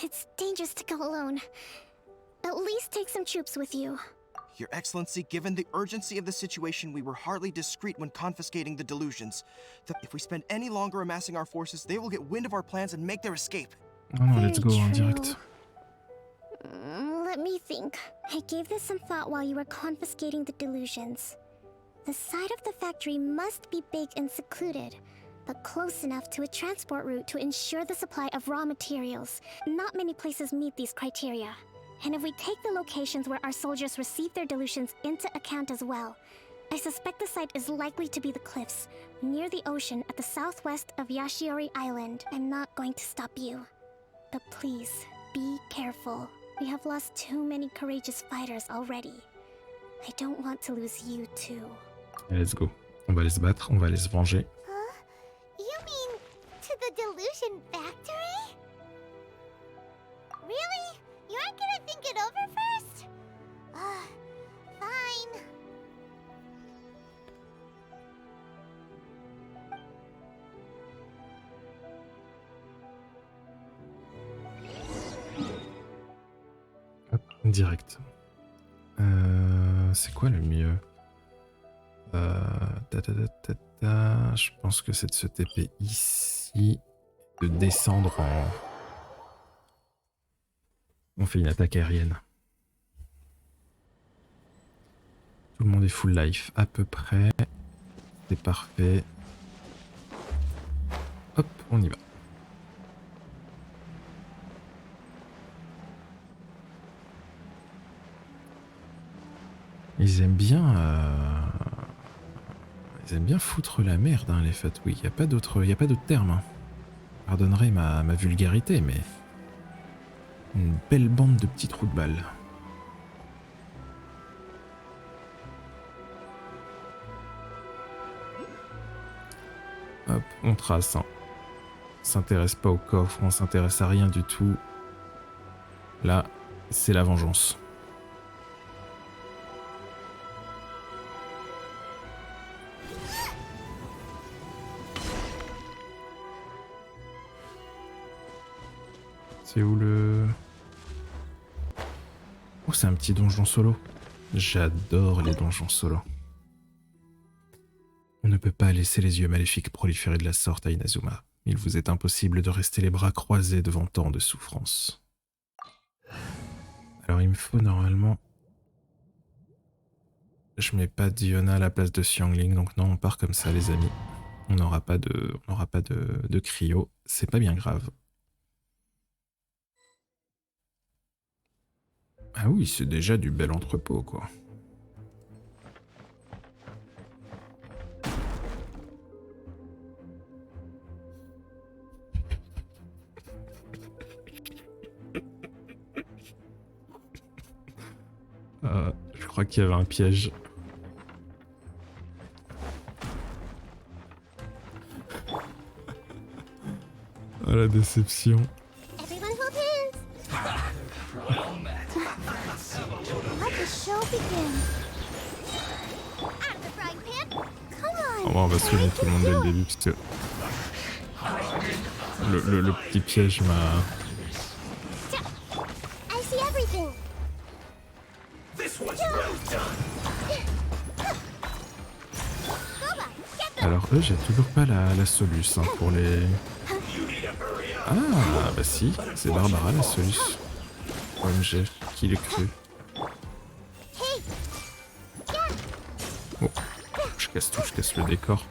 It's dangerous to go alone. At least take some troops with you. Your Excellency, given the urgency of the situation, we were hardly discreet when confiscating the delusions. If we spend any longer amassing our forces, they will get wind of our plans and make their escape. Non, non, let's go en direct. Let me think. I gave this some thought while you were confiscating the delusions. The side of the factory must be big and secluded, but close enough to a transport route to ensure the supply of raw materials. Not many places meet these criteria. And if we take the locations where our soldiers receive their delusions into account as well, I suspect the site is likely to be the cliffs, near the ocean at the southwest of Yashiori Island. I'm not going to stop you. But please, be careful. We have lost too many courageous fighters already. I don't want to lose you too. Let's go. On va aller se battre, on va aller se venger. You mean to the delusion factory? Really? You aren't gonna think it over first? Fine. Hop, direct. C'est quoi le mieux? Je pense que c'est de se TP ici, de descendre en... On fait une attaque aérienne. Tout le monde est full life, à peu près. C'est parfait. Hop, on y va. Ils aiment bien... Ils aiment bien foutre la merde, hein, les fatouilles. Y a pas d'autre terme. Hein. Pardonnerez ma vulgarité, mais... Une belle bande de petits trous de balles. Hop, on trace. Hein. On s'intéresse pas au coffre, on s'intéresse à rien du tout. Là, c'est la vengeance. C'est où le... Oh, c'est un petit donjon solo. J'adore les donjons solo. On ne peut pas laisser les yeux maléfiques proliférer de la sorte à Inazuma. Il vous est impossible de rester les bras croisés devant tant de souffrance. Alors il me faut normalement... Je mets pas Diona à la place de Xiangling, donc non, on part comme ça les amis. On n'aura pas de cryo, c'est pas bien grave. Ah oui, c'est déjà du bel entrepôt, quoi. Je crois qu'il y avait un piège. Oh, la déception. On va soigner tout le monde dès le début parce que le petit piège m'a... Alors eux, j'ai toujours pas la soluce hein, pour les... Ah bah si, c'est Barbara la soluce. OMG, qui l'eût cru. Oh, je casse tout, je casse le décor.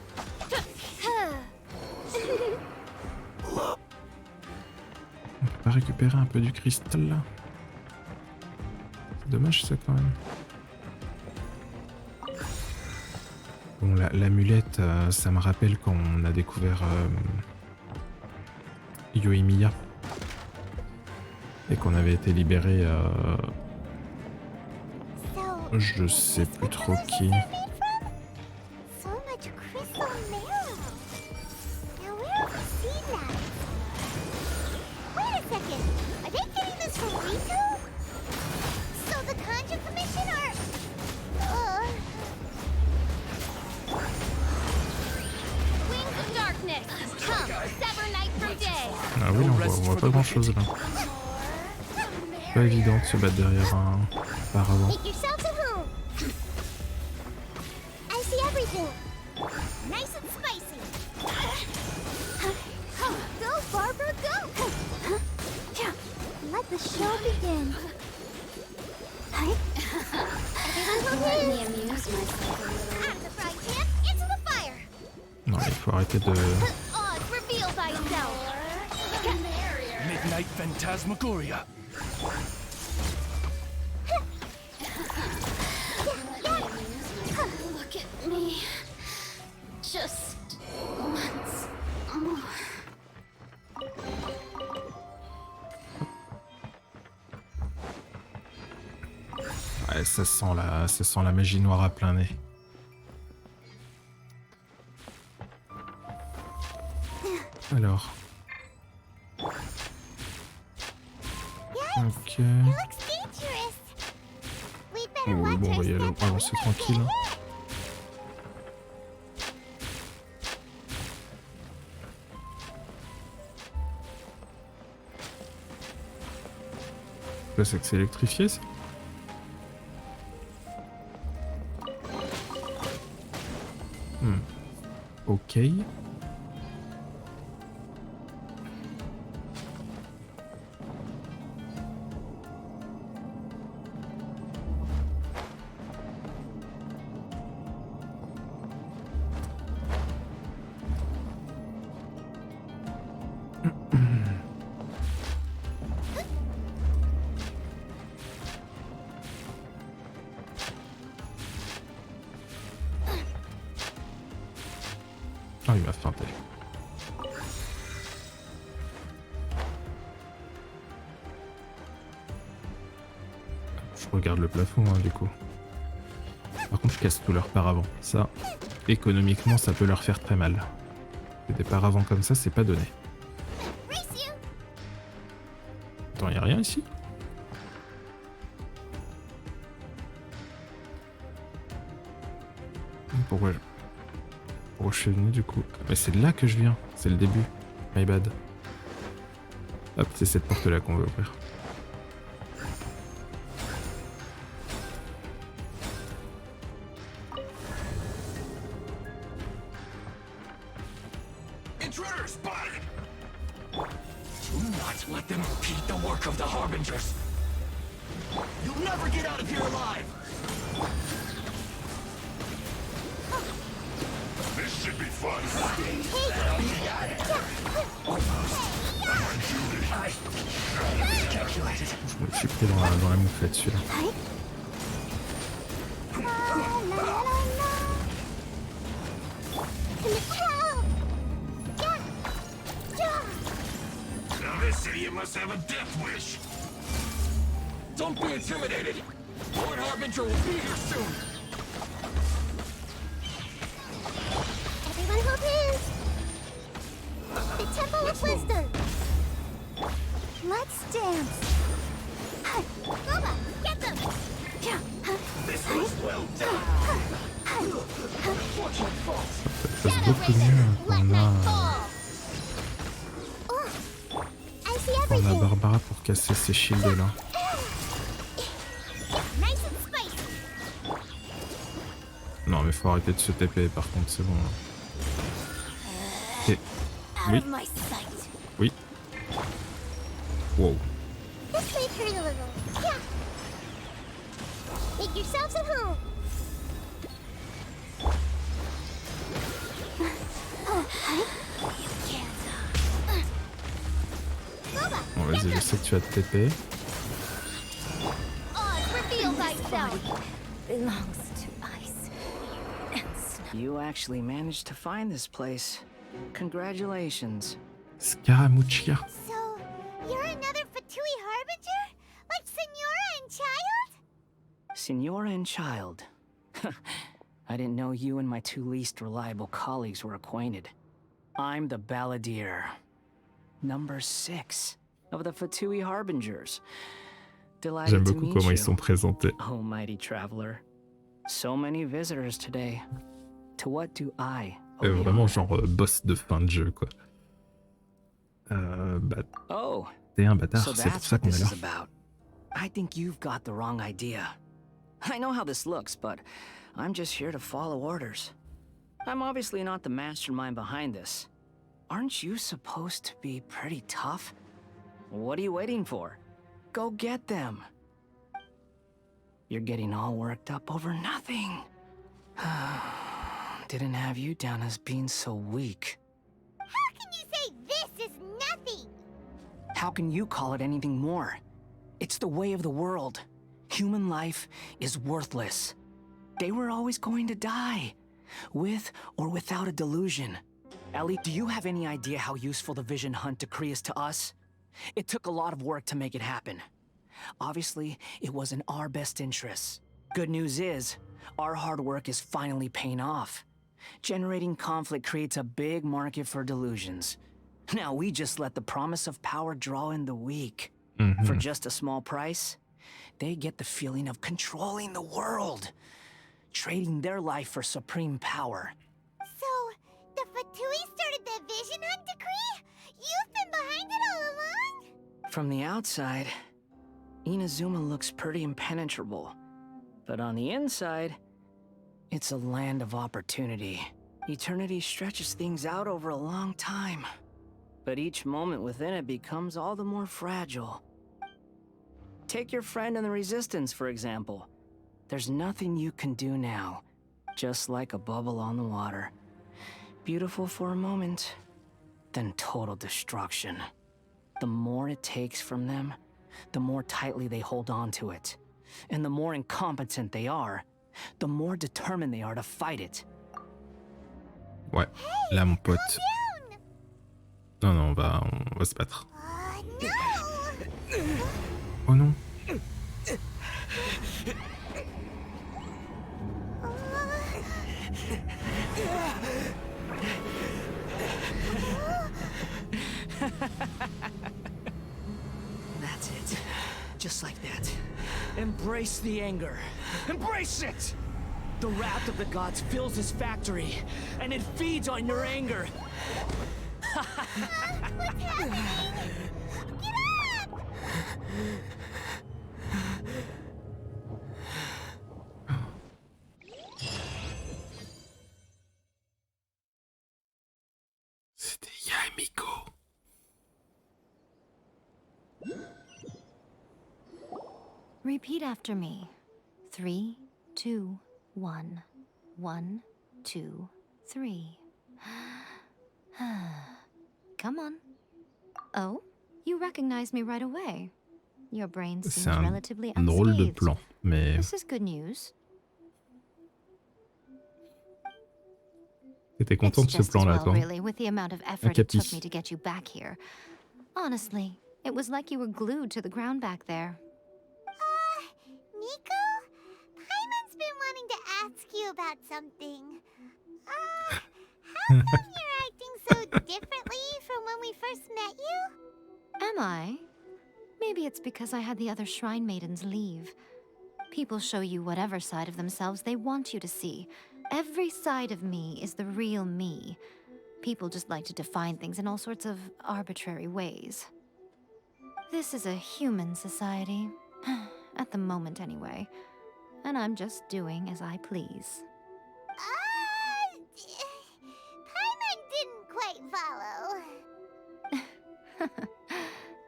On peut pas récupérer un peu du cristal là? C'est dommage ça quand même. Bon, l'amulette, ça me rappelle quand on a découvert Yoimiya et qu'on avait été libéré je sais plus trop qui. Ah oui, on voit pas grand chose là. Pas évident de se battre derrière un paravent. the show begin. Let me amuse myself a little. Out of the frying pan, into the fire. Non, il faut arrêter de... Oz reveal thyself. Midnight Phantasmagoria. Look at me. Just once more. Ouais, ça sent la magie noire à plein nez. Alors. Ok. Oh, bon, on va y aller, avancer tranquille. Hein. Là, c'est que c'est électrifié, ça? Ok. Ah, il m'a feinté. Je regarde le plafond, hein, du coup. Par contre, je casse tout leur paravent. Ça, économiquement, ça peut leur faire très mal. Des paravents comme ça, c'est pas donné. Attends, y'a rien ici? Pourquoi je suis venu du coup? Mais c'est de là que je viens, c'est le début. My bad. Hop, c'est cette porte là qu'on veut ouvrir. Intruder spotted! Do not let them impede the work of the Harbingers! You'll never get out of here alive! This should be fun! Je me suis pris dans la mouflette celui-là. Now this idiot must have a death wish! Don't be intimidated! Lord Harbinger will be here soon! Everyone hold hands. The Temple of Wisdom. Let's dance. Boba, get them. This was well done! Watch your faults! Ça se beaucoup mieux qu'on a Barbara pour casser ces shields là. Non mais faut arrêter de se TP par contre, c'est bon. Et... Oui. Oui. Wow. Make yourselves at home. Bon vas-y, je sais que tu vas te TP. You actually managed to find this place. Congratulations. Scaramuccia. So, you're another Fatui Harbinger? Like Senora and Child? Senora and Child. I didn't know you and my two least reliable colleagues were acquainted. I'm the Balladeer. Number 6 of the Fatui Harbingers. Delighted J'aime to beaucoup meet comment you, ils sont présentés. oh mighty traveler. So many visitors today. To what do I owe you? Vraiment genre boss de fin de jeu quoi. Bah Oh, t'es un bâtard, so c'est pour that's ça what qu'on this est là. is about. I think you've got the wrong idea. I know how this looks, but I'm just here to follow orders. I'm obviously not the mastermind behind this. Aren't you supposed to be pretty tough? What are you waiting for? go get them. You're getting all worked up over nothing. Didn't have you down as being so weak. How can you say this is nothing? How can you call it anything more? It's the way of the world. Human life is worthless. They were always going to die, with or without a delusion. Ellie, do you have any idea how useful the Vision Hunt decree is to us? It took a lot of work to make it happen. Obviously, it was in our best interests. Good news is, our hard work is finally paying off. Generating conflict creates a big market for delusions. Now we just let the promise of power draw in the weak. For just a small price, they get the feeling of controlling the world, trading their life for supreme power. So, the Fatui started the Vision Hunt decree? You've been behind it all along? From the outside, Inazuma looks pretty impenetrable. But on the inside, it's a land of opportunity. Eternity stretches things out over a long time. But each moment within it becomes all the more fragile. Take your friend in the Resistance, for example. There's nothing you can do now, just like a bubble on the water. Beautiful for a moment, then total destruction. The more it takes from them, the more tightly they hold on to it. And the more incompetent they are, the more determined they are to fight it. Ouais, là mon pote. Non, non, on va se battre. Oh non. That's it. Just like that. Embrace the anger. Embrace it! The wrath of the gods fills this factory, and it feeds on your anger. What's happening? Get up! C'était Yamiko. Repeat after me. 3, 2, 1. 1, 2, 3. Come on. Oh, you recognize me right away. Your brain C'est seems un relatively drôle de unscathed. plan, mais This is good news. t'étais content de It's ce just as plan-là, well, toi? really, with the amount of effort it took capi. me to get you back here. Honestly, it was like you were glued to the ground back there. Nico? Paimon's been wanting to ask you about something. How come you're acting so differently from when we first met you? Am I? Maybe it's because I had the other shrine maidens leave. People show you whatever side of themselves they want you to see. Every side of me is the real me. People just like to define things in all sorts of arbitrary ways. This is a human society. At the moment, anyway. And I'm just doing as I please. Paimon didn't quite follow.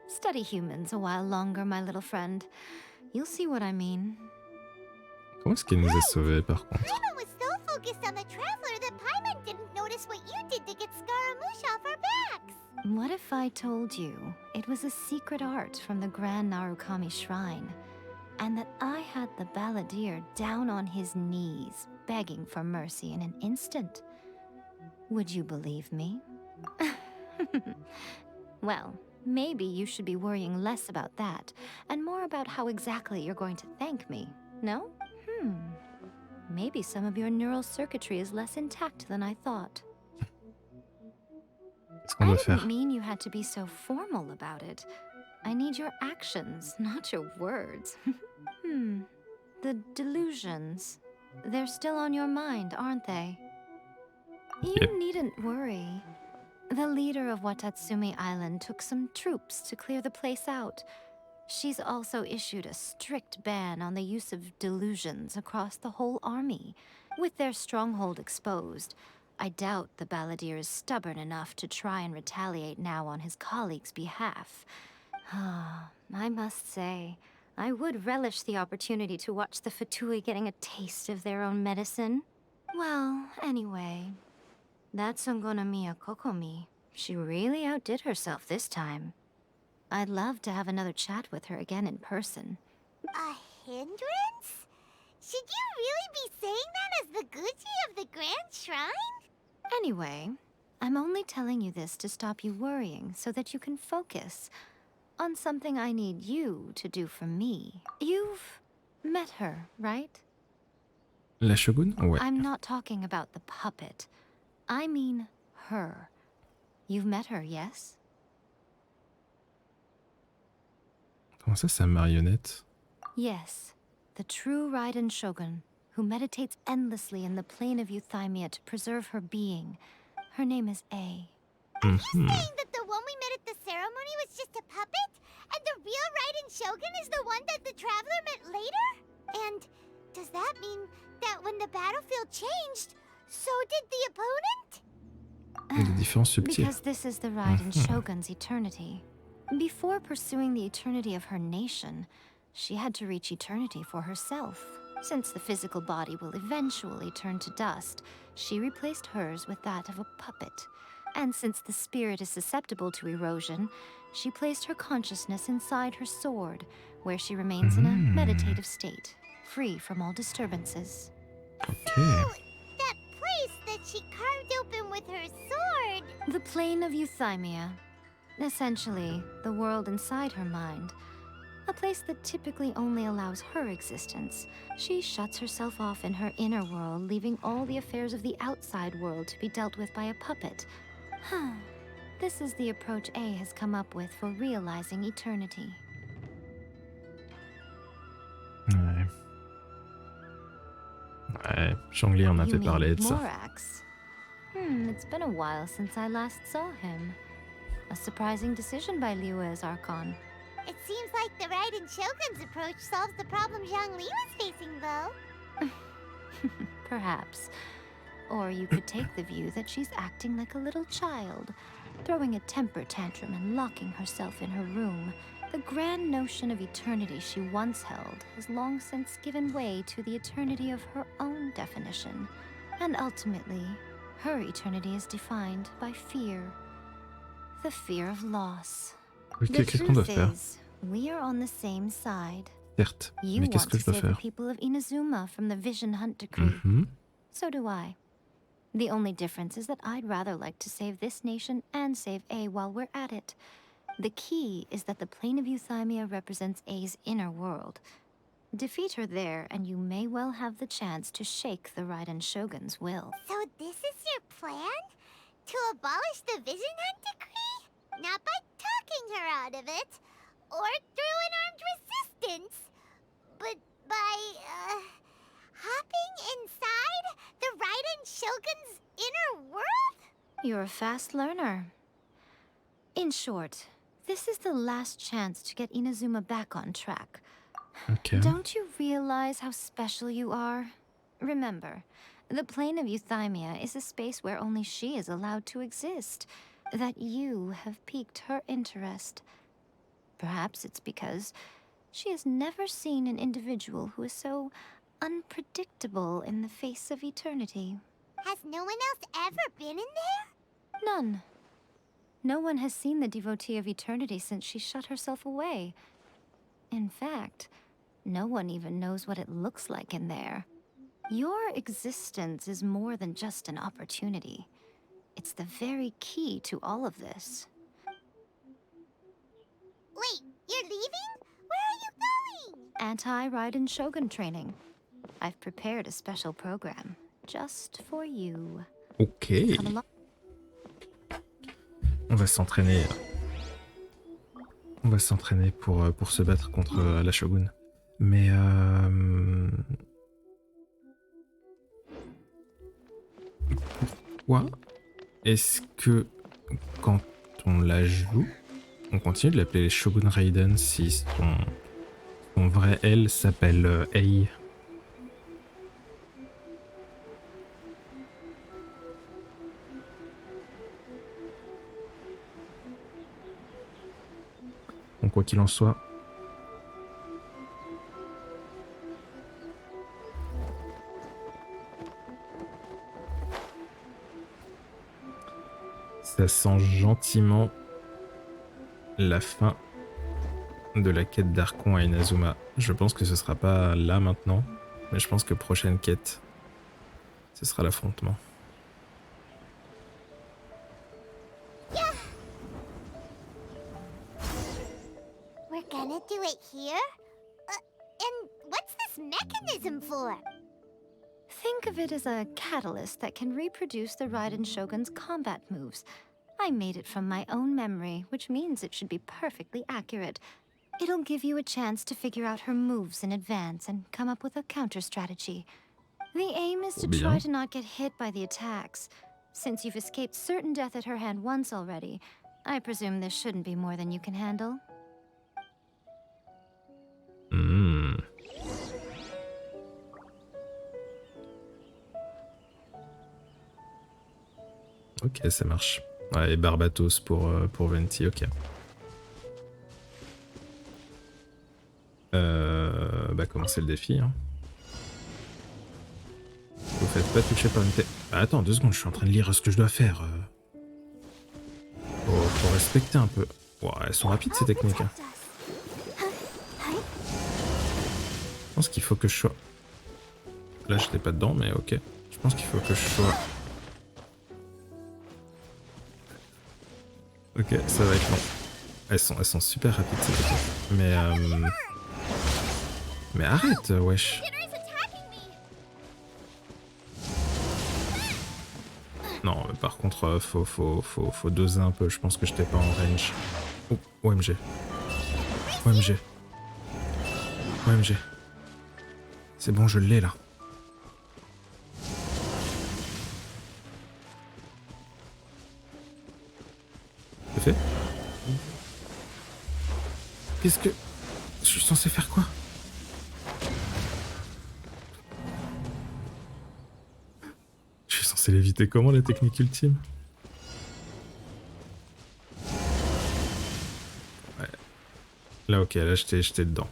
Study humans a while longer, my little friend. You'll see what I mean. Comment est-ce qu'elle nous a sauvés, par contre? Paimon was so focused on the Traveler that Paimon didn't notice what you did to get Scaramouche off our backs. What if I told you it was a secret art from the Grand Narukami Shrine, and that I had the balladeer down on his knees, begging for mercy in an instant? Would you believe me? Well, maybe you should be worrying less about that, and more about how exactly you're going to thank me, no? Maybe some of your neural circuitry is less intact than I thought. Qu'est-ce qu'on I doit didn't faire? mean you had to be so formal about it. I need your actions, not your words. The delusions. They're still on your mind, aren't they? You Yep. needn't worry. The leader of Watatsumi Island took some troops to clear the place out. She's also issued a strict ban on the use of delusions across the whole army. With their stronghold exposed, I doubt the balladeer is stubborn enough to try and retaliate now on his colleagues' behalf. I must say, I would relish the opportunity to watch the Fatui getting a taste of their own medicine. Well, anyway, that Songonamiya Kokomi, she really outdid herself this time. I'd love to have another chat with her again in person. A hindrance? Should you really be saying that as the Gucci of the Grand Shrine? Anyway, I'm only telling you this to stop you worrying so that you can focus on something I need you to do for me. You've met her, right? La Shogun? Ouais. I'm not talking about the puppet. I mean her. You've met her, yes? Comment ça, sa marionnette? Yes, the true Raiden Shogun, who meditates endlessly in the plane of euthymia to preserve her being. Her name is A. Are you saying that the one we met at the ceremony was just a puppet? And the real Raiden Shogun is the one that the Traveler met later? And does that mean that when the battlefield changed, so did the opponent? Des différences subtiles. Because this is the Raiden Shogun's eternity. Before pursuing the eternity of her nation, she had to reach eternity for herself. Since the physical body will eventually turn to dust, she replaced hers with that of a puppet. And since the spirit is susceptible to erosion, she placed her consciousness inside her sword, where she remains in a meditative state, free from all disturbances. Okay. That place that she carved open with her sword. The plane of euthymia. Essentially, the world inside her mind. A place that typically only allows her existence. She shuts herself off in her inner world, leaving all the affairs of the outside world to be dealt with by a puppet. This is the approach A has come up with for realizing eternity. Ouais. Ouais, Zhongli en avait parlé de ça. Morax? It's been a while since I last saw him. A surprising decision by Liyue's Archon. It seems like the Raiden Shogun's approach solves the problem Zhongli was facing, though. Perhaps. Or you could take the view that she's acting like a little child, throwing a temper tantrum and locking herself in her room. The grand notion of eternity she once held has long since given way to the eternity of her own definition. And ultimately, her eternity is defined by fear. The fear of loss. Ok, The qu'est-ce qu'on doit truth faire? is, we are on the same side. Certes, You mais qu'est-ce want que to je dois save the faire? people of Inazuma from the Vision Hunt decree. So do I. The only difference is that I'd rather like to save this nation and save A while we're at it. The key is that the plane of euthymia represents A's inner world. Defeat her there, and you may well have the chance to shake the Raiden Shogun's will. So this is your plan? To abolish the Vision Hunt decree? Not by talking her out of it, or through an armed resistance, but by, hopping inside the Raiden Shogun's inner world? You're a fast learner. In short, this is the last chance to get Inazuma back on track. Ok. Don't you realize how special you are? Remember, the plane of euthymia is a space where only she is allowed to exist. That you have piqued her interest. Perhaps it's because she has never seen an individual who is so unpredictable in the face of eternity. Has no one else ever been in there? None. No one has seen the devotee of eternity since she shut herself away. In fact, no one even knows what it looks like in there. Your existence is more than just an opportunity. It's the very key to all of this. Wait, you're leaving? Where are you going? Anti-Raiden Shogun training. I've prepared a special program just for you. Ok. Come along. On va s'entraîner. On va s'entraîner pour se battre contre la Shogun. Mais pourquoi est-ce que quand on la joue, on continue de l'appeler Shogun Raiden si son vrai elle s'appelle Ei? Bon, quoi qu'il en soit, Ça sent gentiment la fin de la quête d'Archon à Inazuma. Je pense que ce sera pas là maintenant, mais je pense que prochaine quête, ce sera l'affrontement. We're gonna do it here? And what's this mechanism for? Think of it as a catalyst that can reproduce the Raiden Shogun's combat moves. I made it from my own memory, which means it should be perfectly accurate. It'll give you a chance to figure out her moves in advance and come up with a counter strategy. The aim is to try to not get hit by the attacks. Since you've escaped certain death at her hand once already, I presume this shouldn't be more than you can handle. Ok, ça marche. Ouais, et Barbatos pour Venti, ok. Bah commencer le défi. Hein. Vous faites pas toucher par une tête. Bah, attends 2 secondes, je suis en train de lire ce que je dois faire. Faut respecter un peu. Wow, elles sont rapides ces techniques. Hein. Je pense qu'il faut que je sois... Là j'étais pas dedans mais ok. Je pense qu'il faut que je sois... Ok, ça va être long. Elles sont super rapides ces techniques. Mais arrête, wesh. Non, mais par contre, faut doser un peu. Je pense que j'étais pas en range. Oh, OMG. OMG. OMG. C'est bon, je l'ai là. C'est fait? Qu'est-ce que... Je suis censé faire quoi? Je suis censé l'éviter comment la technique ultime? Ouais. Là ok, là j'étais dedans.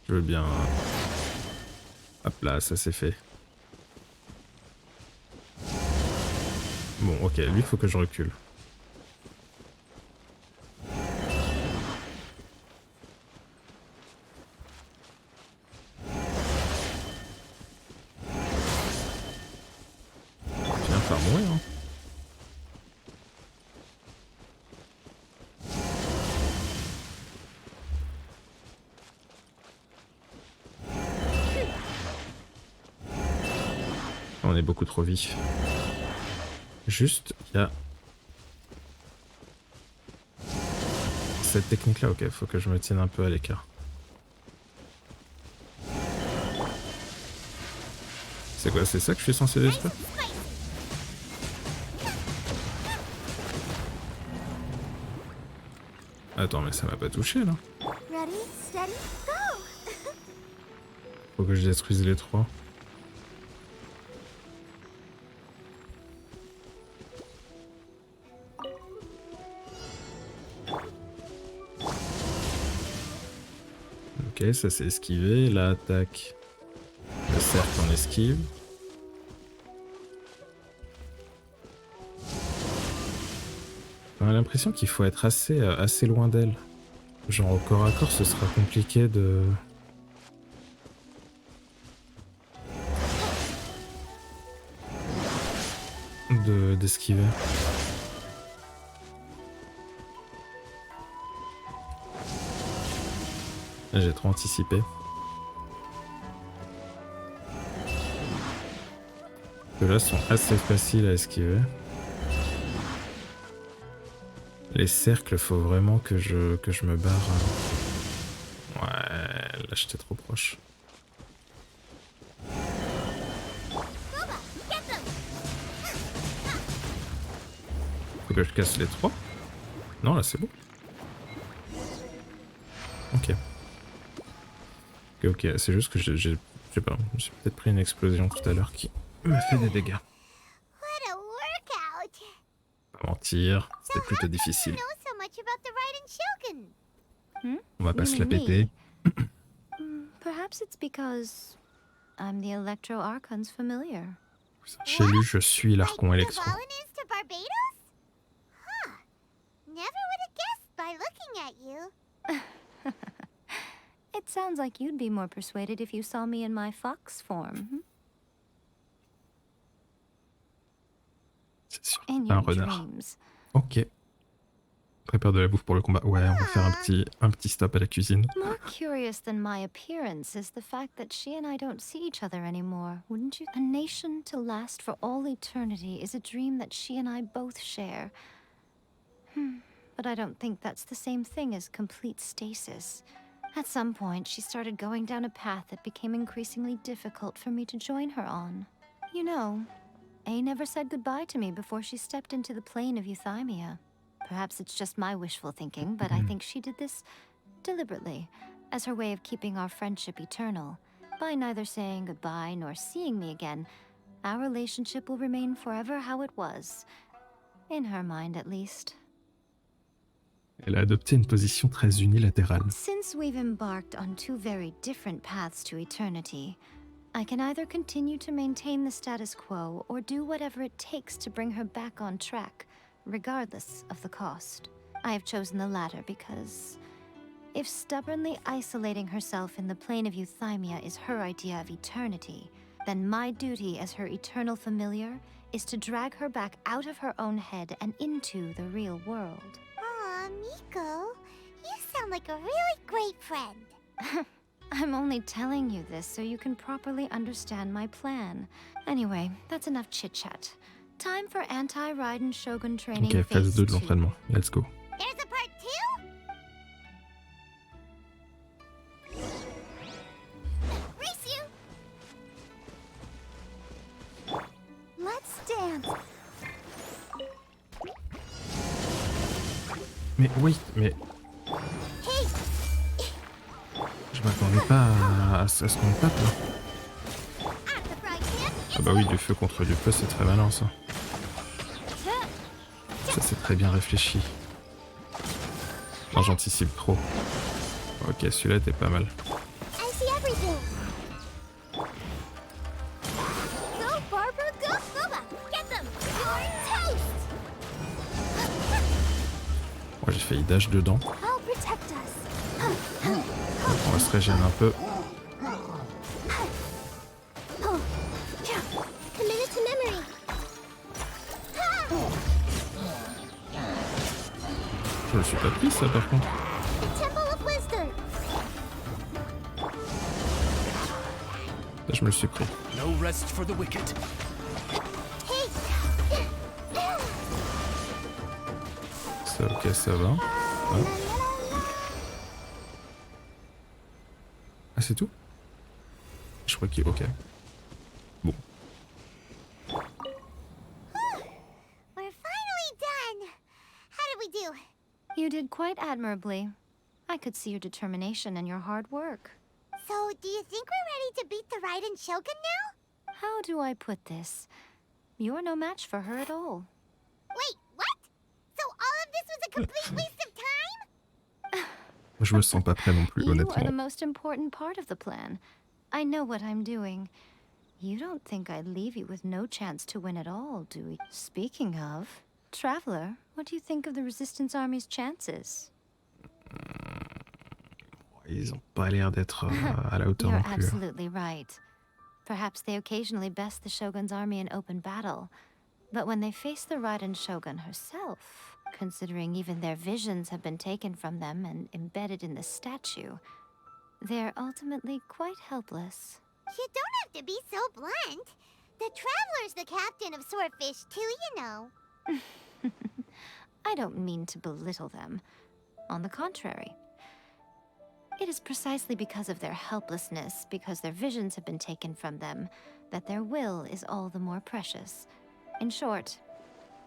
Je veux bien... Hop là, ça c'est fait. Bon ok, lui faut que je recule. On est beaucoup trop vif. Juste, il y a... cette technique-là, ok, faut que je me tienne un peu à l'écart. C'est quoi, c'est ça que je suis censé détruire? Attends, mais ça m'a pas touché, là. Faut que je détruise les 3. Ok, ça c'est esquivé. La attaque. Le cercle en esquive. On a l'impression qu'il faut être assez loin d'elle. Genre au corps à corps, ce sera compliqué de... d'esquiver. J'ai trop anticipé. Ceux-là sont assez faciles à esquiver. Les cercles, faut vraiment que je me barre. Ouais, là j'étais trop proche. Faut que je casse les 3. Non, là c'est bon. Ok. Ok, c'est juste que je sais pas, j'ai peut-être pris une explosion tout à l'heure qui m'a fait des dégâts. Pas mentir, c'était plutôt difficile. On va pas se la péter. Perhaps it's because I'm the Electro Archon's familiar. Chez lui, je suis l'Archon Electro. at you. It sounds like you'd be more persuaded if you saw me in my fox form. C'est sûr. In Un your renard. dreams. Ok. Prépare de la bouffe pour le combat. Ouais, on va faire un petit stop à la cuisine. More curious than my appearance is the fact that she and I don't see each other anymore, wouldn't you? A nation to last for all eternity is a dream that she and I both share. But I don't think that's the same thing as complete stasis. At some point, she started going down a path that became increasingly difficult for me to join her on. You know, A never said goodbye to me before she stepped into the plane of Euthymia. Perhaps it's just my wishful thinking, but I think she did this deliberately, as her way of keeping our friendship eternal. By neither saying goodbye nor seeing me again, our relationship will remain forever how it was. In her mind, at least. Elle a adopté une position très unilatérale. Since we've embarked on two very different paths to eternity, I can either continue to maintain the status quo or do whatever it takes to bring her back on track, regardless of the cost. I have chosen the latter because if stubbornly isolating herself in the plane of Euthymia is her idea of eternity, then my duty as her eternal familiar is to drag her back out of her own head and into the real world. Aw, Miko, you sound like a really great friend. I'm only telling you this so you can properly understand my plan. Anyway, that's enough chit-chat. Time for anti-Raiden Shogun training Ok, phase phase 2 de 2. l'entraînement. Let's go. There's a part 2? Race you! Let's dance. Mais oui, mais Hey! je m'attendais pas à ce qu'on me tape là. At the fry pan. Ah bah oui, du feu contre du feu, c'est très malin ça. Ça c'est très bien réfléchi. Non, j'anticipe trop. Ok, celui-là était pas mal. I see everything. Go, Barbara, go, Boba. Get them. You're toast. Moi j'ai failli dash dedans. I'll protect us. On va se régénérer un peu. Committed to memory. Je me suis pas pris ça par contre. The Temple of Wisdom. Là je me le suis pris. No rest for the wicked. Hey. Ça ok, ça va. Ouais. Ah c'est tout? Je crois qu'il est ok. Bon. We're finally done. How did we do? You did quite admirably. I could see your determination and your hard work. So, do you think we're ready to beat the Raiden Shogun now? How do I put this? You're no match for her at all. Wait, what? So all of this was a complete waste of time? Je me sens pas prêt non plus, You are the honnêtement. most important part of the plan. I know what I'm doing. You don't think I'd leave you with no chance to win at all, do you? Speaking of, Traveler, what do you think of the Resistance Army's chances? Ils ont pas l'air d'être à la hauteur You're non plus. absolutely right. Perhaps they occasionally best the Shogun's army in open battle. But when they face the Raiden Shogun herself, considering even their visions have been taken from them and embedded in the statue, they're ultimately quite helpless. You don't have to be so blunt. The Traveler's the captain of Swordfish too, you know. I don't mean to belittle them. On the contrary. It is precisely because of their helplessness, because their visions have been taken from them, that their will is all the more precious. In short,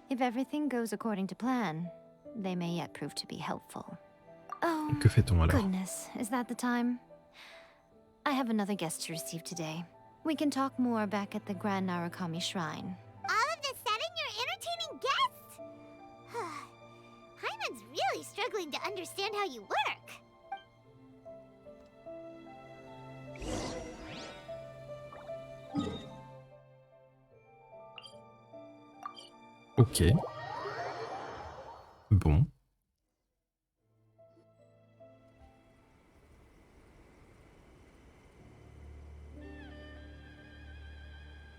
if everything goes according to plan, they may yet prove to be helpful. Oh, Que fait-on alors? goodness, is that the time? I have another guest to receive today. We can talk more back at the Grand Narukami Shrine. All of this sudden, you're entertaining guests? Hyman's really struggling to understand how you work. Ok. Bon.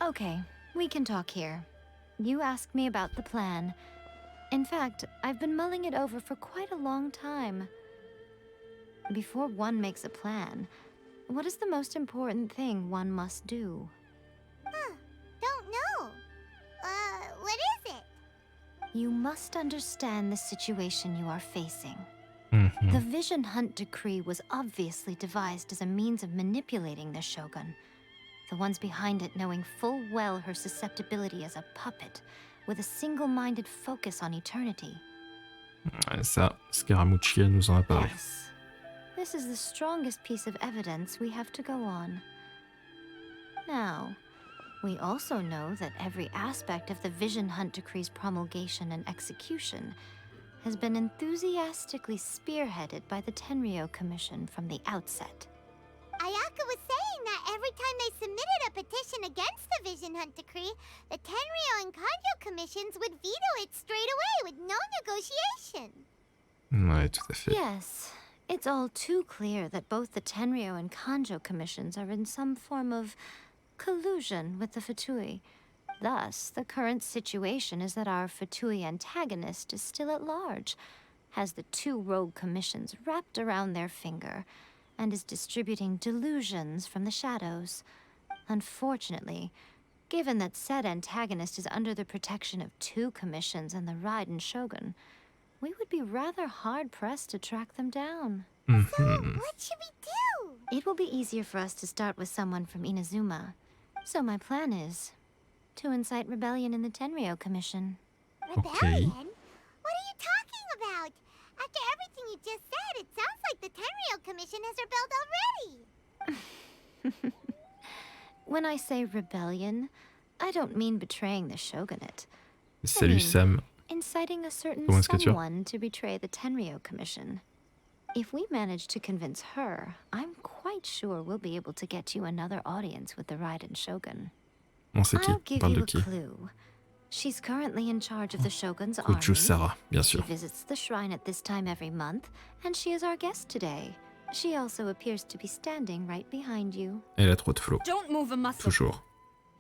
Okay, we can talk here. You asked me about the plan. In fact, I've been mulling it over for quite a long time. Before one makes a plan, what is the most important thing one must do? Don't know. What is it? You must understand the situation you are facing. Mhm. The Vision Hunt Decree was obviously devised as a means of manipulating the Shogun. The ones behind it knowing full well her susceptibility as a puppet, with a single-minded focus on eternity. Ouais, ça, Scaramucci nous en a parlé. Yes. This is the strongest piece of evidence we have to go on. Now, we also know that every aspect of the Vision Hunt Decree's promulgation and execution has been enthusiastically spearheaded by the Tenryou Commission from the outset. Ayaka was saying that every time they submitted a petition against the Vision Hunt Decree, the Tenryou and Kanjo commissions would veto it straight away with no negotiation. Ouais, tout à fait. Yes, it's all too clear that both the Tenryou and Kanjo commissions are in some form of collusion with the Fatui. Thus, the current situation is that our Fatui antagonist is still at large, has the two rogue commissions wrapped around their finger, and is distributing delusions from the shadows. Unfortunately, given that said antagonist is under the protection of two commissions and the Raiden Shogun, we would be rather hard-pressed to track them down. So, Mhm. what should we do? It will be easier for us to start with someone from Inazuma. So my plan is to incite rebellion in the Tenryou Commission. Rebellion? What are you talking about? After everything you just said, it sounds like the Tenryou Commission has rebelled already. When I say rebellion, I don't mean betraying the shogunate. Salut Sam. Inciting a certain Comment est-ce que tu vas? someone to betray the Tenryou Commission. If we manage to convince her, I'm quite sure we'll be able to get you another audience with the Raiden Shogun. On sait qui? I'll On give parle you de a qui? clue. She's currently in charge of the Shogun's Kuchu army. Sarah, bien She sûr. visits the shrine at this time every month, and she is our guest today. She also appears to be standing right behind you. Elle a trop de flow. Don't move a muscle. Toujours.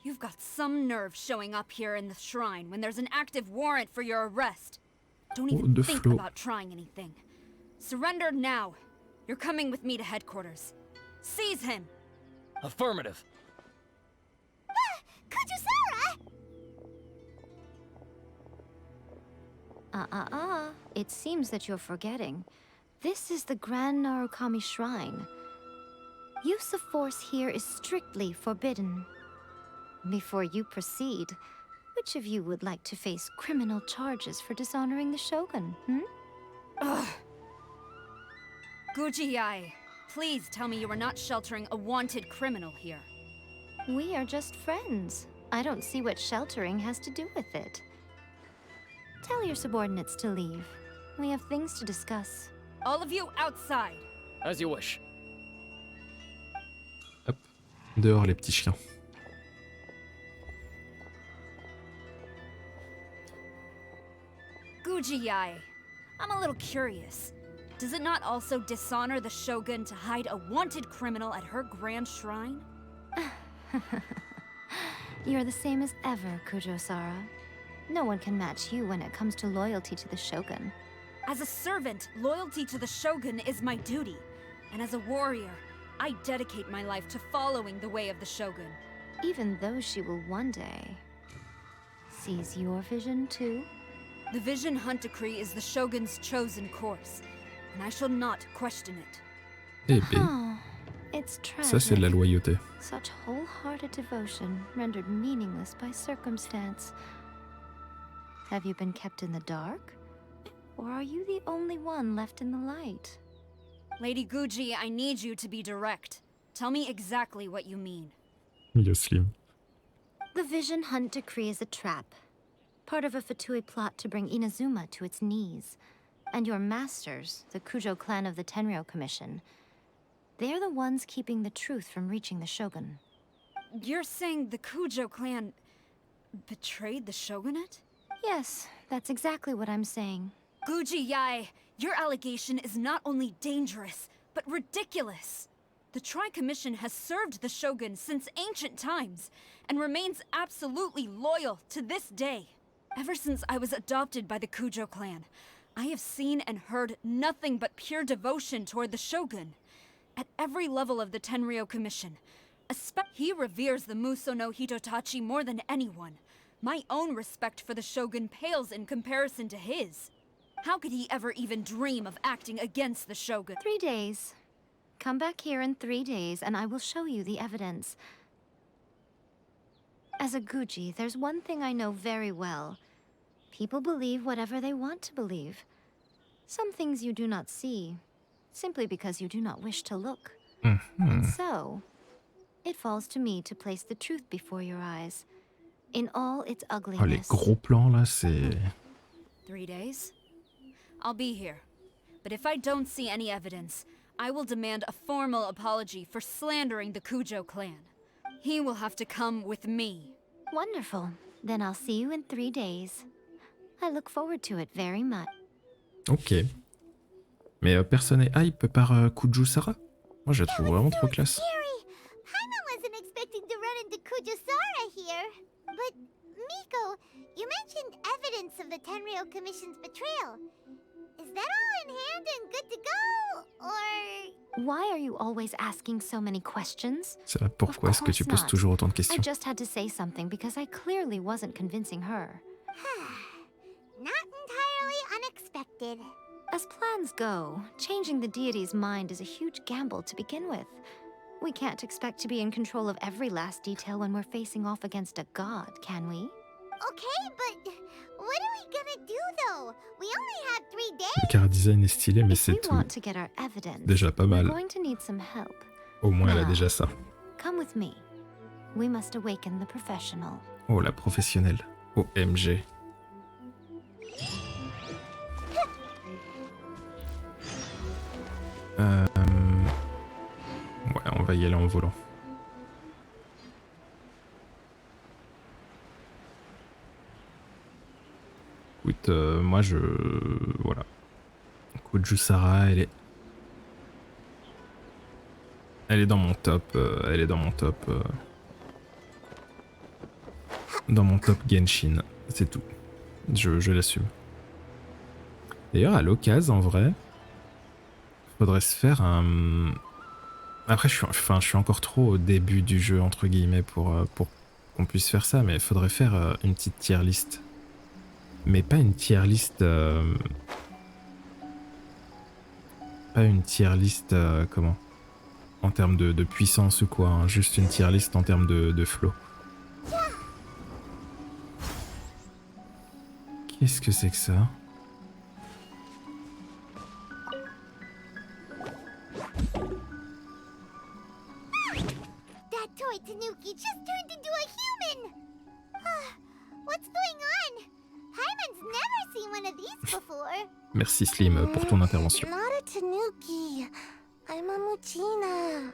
You've got some nerve showing up here in the shrine when there's an active warrant for your arrest. Don't even de think flow. about trying anything. Surrender now. You're coming with me to headquarters. Seize him! Affirmative. Kujusara! It seems that you're forgetting. This is the Grand Narukami Shrine. Use of force here is strictly forbidden. Before you proceed, which of you would like to face criminal charges for dishonoring the Shogun, Ugh. Guji-ai, please tell me you are not sheltering a wanted criminal here. We are just friends. I don't see what sheltering has to do with it. Tell your subordinates to leave. We have things to discuss. All of you outside. As you wish. Hop. Dehors les petits chiens. Guji-ai, I'm a little curious. Does it not also dishonor the Shogun to hide a wanted criminal at her grand shrine? You're the same as ever, Kujo-sara. No one can match you when it comes to loyalty to the Shogun. As a servant, loyalty to the Shogun is my duty. And as a warrior, I dedicate my life to following the way of the Shogun. Even though she will one day seize your vision too. The Vision Hunt Decree is the Shogun's chosen course, and I shall not question it. Eh ben, Oh, it's ça c'est de la tragic. loyauté. Such wholehearted devotion rendered meaningless by circumstance. Have you been kept in the dark? Or are you the only one left in the light? Lady Guji, I need you to be direct. Tell me exactly what you mean. Yoslim. The Vision Hunt Decree is a trap. Part of a Fatui plot to bring Inazuma to its knees. And your masters, the Kujo clan of the Tenryou Commission, they're the ones keeping the truth from reaching the Shogun. You're saying the Kujo clan betrayed the Shogunate? Yes, that's exactly what I'm saying. Guji Yai, your allegation is not only dangerous, but ridiculous. The Tri-Commission has served the Shogun since ancient times, and remains absolutely loyal to this day. Ever since I was adopted by the Kujo clan, I have seen and heard nothing but pure devotion toward the Shogun. At every level of the Tenryou Commission, he reveres the Muso no Hitotachi more than anyone. My own respect for the Shogun pales in comparison to his. How could he ever even dream of acting against the Shogun? 3 days. Come back here in 3 days and I will show you the evidence. As a Guji, there's one thing I know very well. People believe whatever they want to believe. Some things you do not see, simply because you do not wish to look. And so, it falls to me to place the truth before your eyes, in all its Oh, les ugliness. gros plans là, c'est... 3 days? I'll be here. But if I don't see any evidence, I will demand a formal apology for slandering the Kujo clan. He will have to come with me. Wonderful. Then I'll see you in 3 days. I look forward to it very much. Ok. Mais personne n'est hype par Kujusara? Moi je la trouve vraiment trop classe. Scary! Paimon wasn't expecting to run into Kujusara here. But, Miko, you mentioned evidence of the Tenryou Commission's betrayal. Is that all in hand and good to go? Or... Why are you always asking so many questions? Ça va, pourquoi est-ce que tu poses toujours autant de I questions? just had to say something because I clearly wasn't convincing her. Not entirely unexpected. As plans go, changing the deity's mind is a huge gamble to begin with. We can't expect to be in control of every last detail when we're facing off against a god, can we? Okay, but what are we gonna do though? We only have 3 days. Le car design est stylé, mais If c'est we tout. want to get our evidence, Déjà pas we're mal. going to need some help. Au moins elle a Now, déjà ça. Come with me. We must awaken the professional. Oh, la professionnelle. OMG. Ouais, on va y aller en volant. Écoute, moi je... Voilà. Kujusara, elle est dans mon top. Elle est dans mon top. Dans mon top Genshin. C'est tout. Je l'assume. D'ailleurs, à l'occasion, en vrai, faudrait se faire un... Après, je suis encore trop au début du jeu, entre guillemets, pour qu'on puisse faire ça, mais il faudrait faire une petite tier list. Mais pas une tier list... Pas une tier list, comment? En termes de puissance ou quoi, hein, juste une tier list en termes de flow. Qu'est-ce que c'est que ça? That toy Tanuki just turned into a human! What's going on? Paimon's never seen one of these before. Merci Slim pour ton intervention. Not a Tanuki. I'm a Muchina.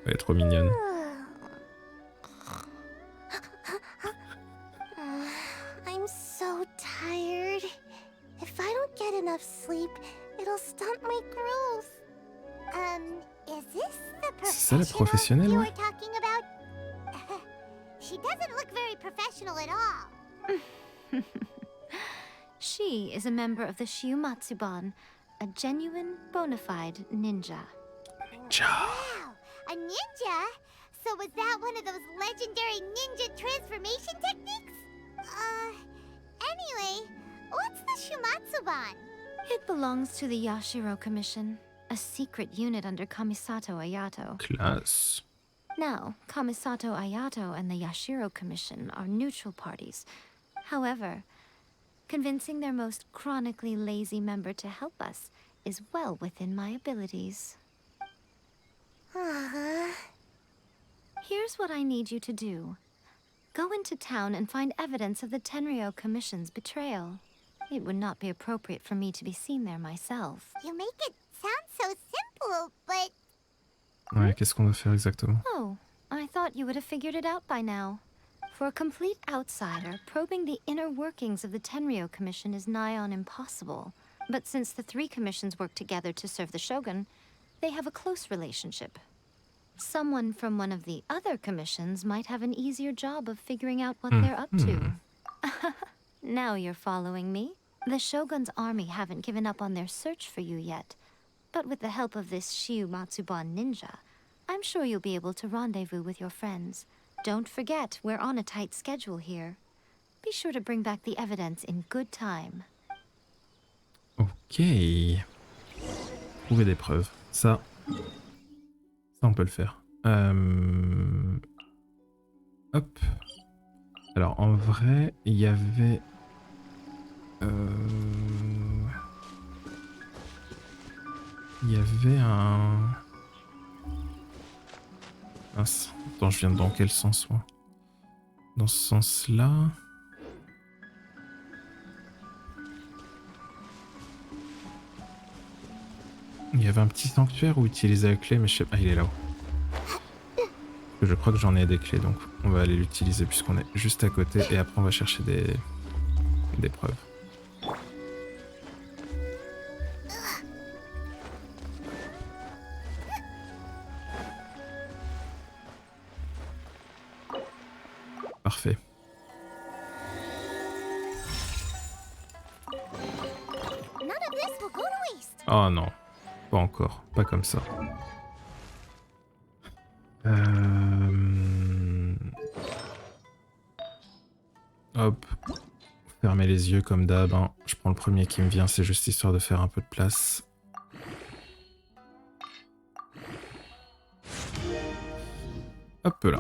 Elle est trop mignonne. I'm so tired. If I don't get enough sleep, it'll stunt my growth. Is this the C'est ça la professionnelle, you ouais? were talking about? She doesn't look very professional at all. She is a member of the Shiumatsuban, a genuine, bona fide ninja. Wow, a ninja? So was that one of those legendary ninja transformation techniques? Anyway, what's the Shumatsuban? It belongs to the Yashiro Commission, a secret unit under Kamisato Ayato. Classe. Now, Kamisato Ayato and the Yashiro Commission are neutral parties. However, convincing their most chronically lazy member to help us is well within my abilities. Here's what I need you to do. Go into town and find evidence of the Tenryou Commission's betrayal. It would not be appropriate for me to be seen there myself. You make it sound so simple, but... Ouais, qu'est-ce qu'on doit faire exactement? Oh, I thought you would have figured it out by now. For a complete outsider, probing the inner workings of the Tenryou Commission is nigh on impossible. But since the 3 commissions work together to serve the Shogun, they have a close relationship. Someone from one of the other commissions might have an easier job of figuring out what they're up to. Now you're following me? The Shogun's army haven't given up on their search for you yet. But with the help of this Shiu Matsuban ninja, I'm sure you'll be able to rendezvous with your friends. Don't forget, we're on a tight schedule here. Be sure to bring back the evidence in good time. Ok. Trouver des preuves. Ça on peut le faire. Hop. Alors en vrai, il y avait... Il y avait un... Mince. Attends, je viens dans quel sens, moi? Dans ce sens-là... Il y avait un petit sanctuaire où utiliser la clé, mais je sais pas... Ah, il est là-haut. Je crois que j'en ai des clés, donc on va aller l'utiliser puisqu'on est juste à côté. Et après, on va chercher des preuves. Parfait. Oh non, pas encore, pas comme ça. Hop, fermez les yeux comme d'hab. Hein. Je prends le premier qui me vient, c'est juste histoire de faire un peu de place. Hop là.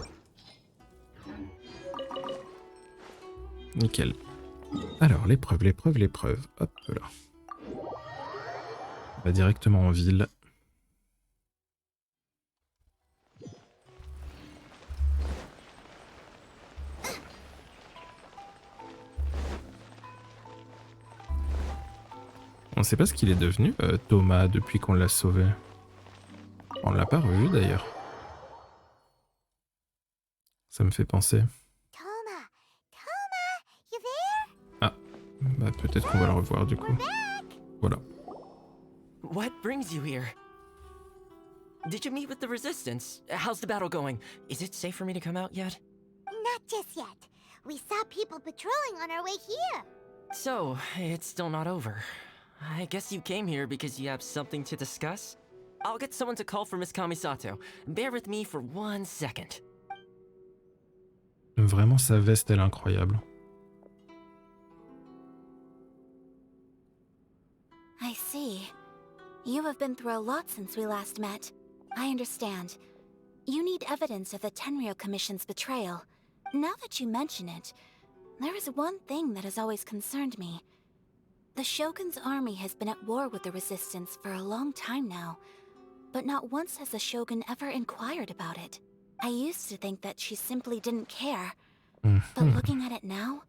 Nickel. Alors, l'épreuve. Hop là. On va directement en ville. On sait pas ce qu'il est devenu, Thomas, depuis qu'on l'a sauvé. On l'a pas revu d'ailleurs. Ça me fait penser. Ah, bah peut-être qu'on va le revoir du coup. Voilà. What brings you here? Did you meet with the Resistance? How's the battle going? Is it safe for me to come out yet? Not just yet. We saw people patrolling on our way here. So, it's still not over. I guess you came here because you have something to discuss? I'll get someone to call for Miss Kamisato. Bear with me for 1 second. Vraiment, sa veste, elle est incroyable. I see. You have been through a lot since we last met. I understand. You need evidence of the Tenryou Commission's betrayal. Now that you mention it, there is one thing that has always concerned me. The Shogun's army has been at war with the Resistance for a long time now, but not once has the Shogun ever inquired about it. I used to think that she simply didn't care, but looking at it now,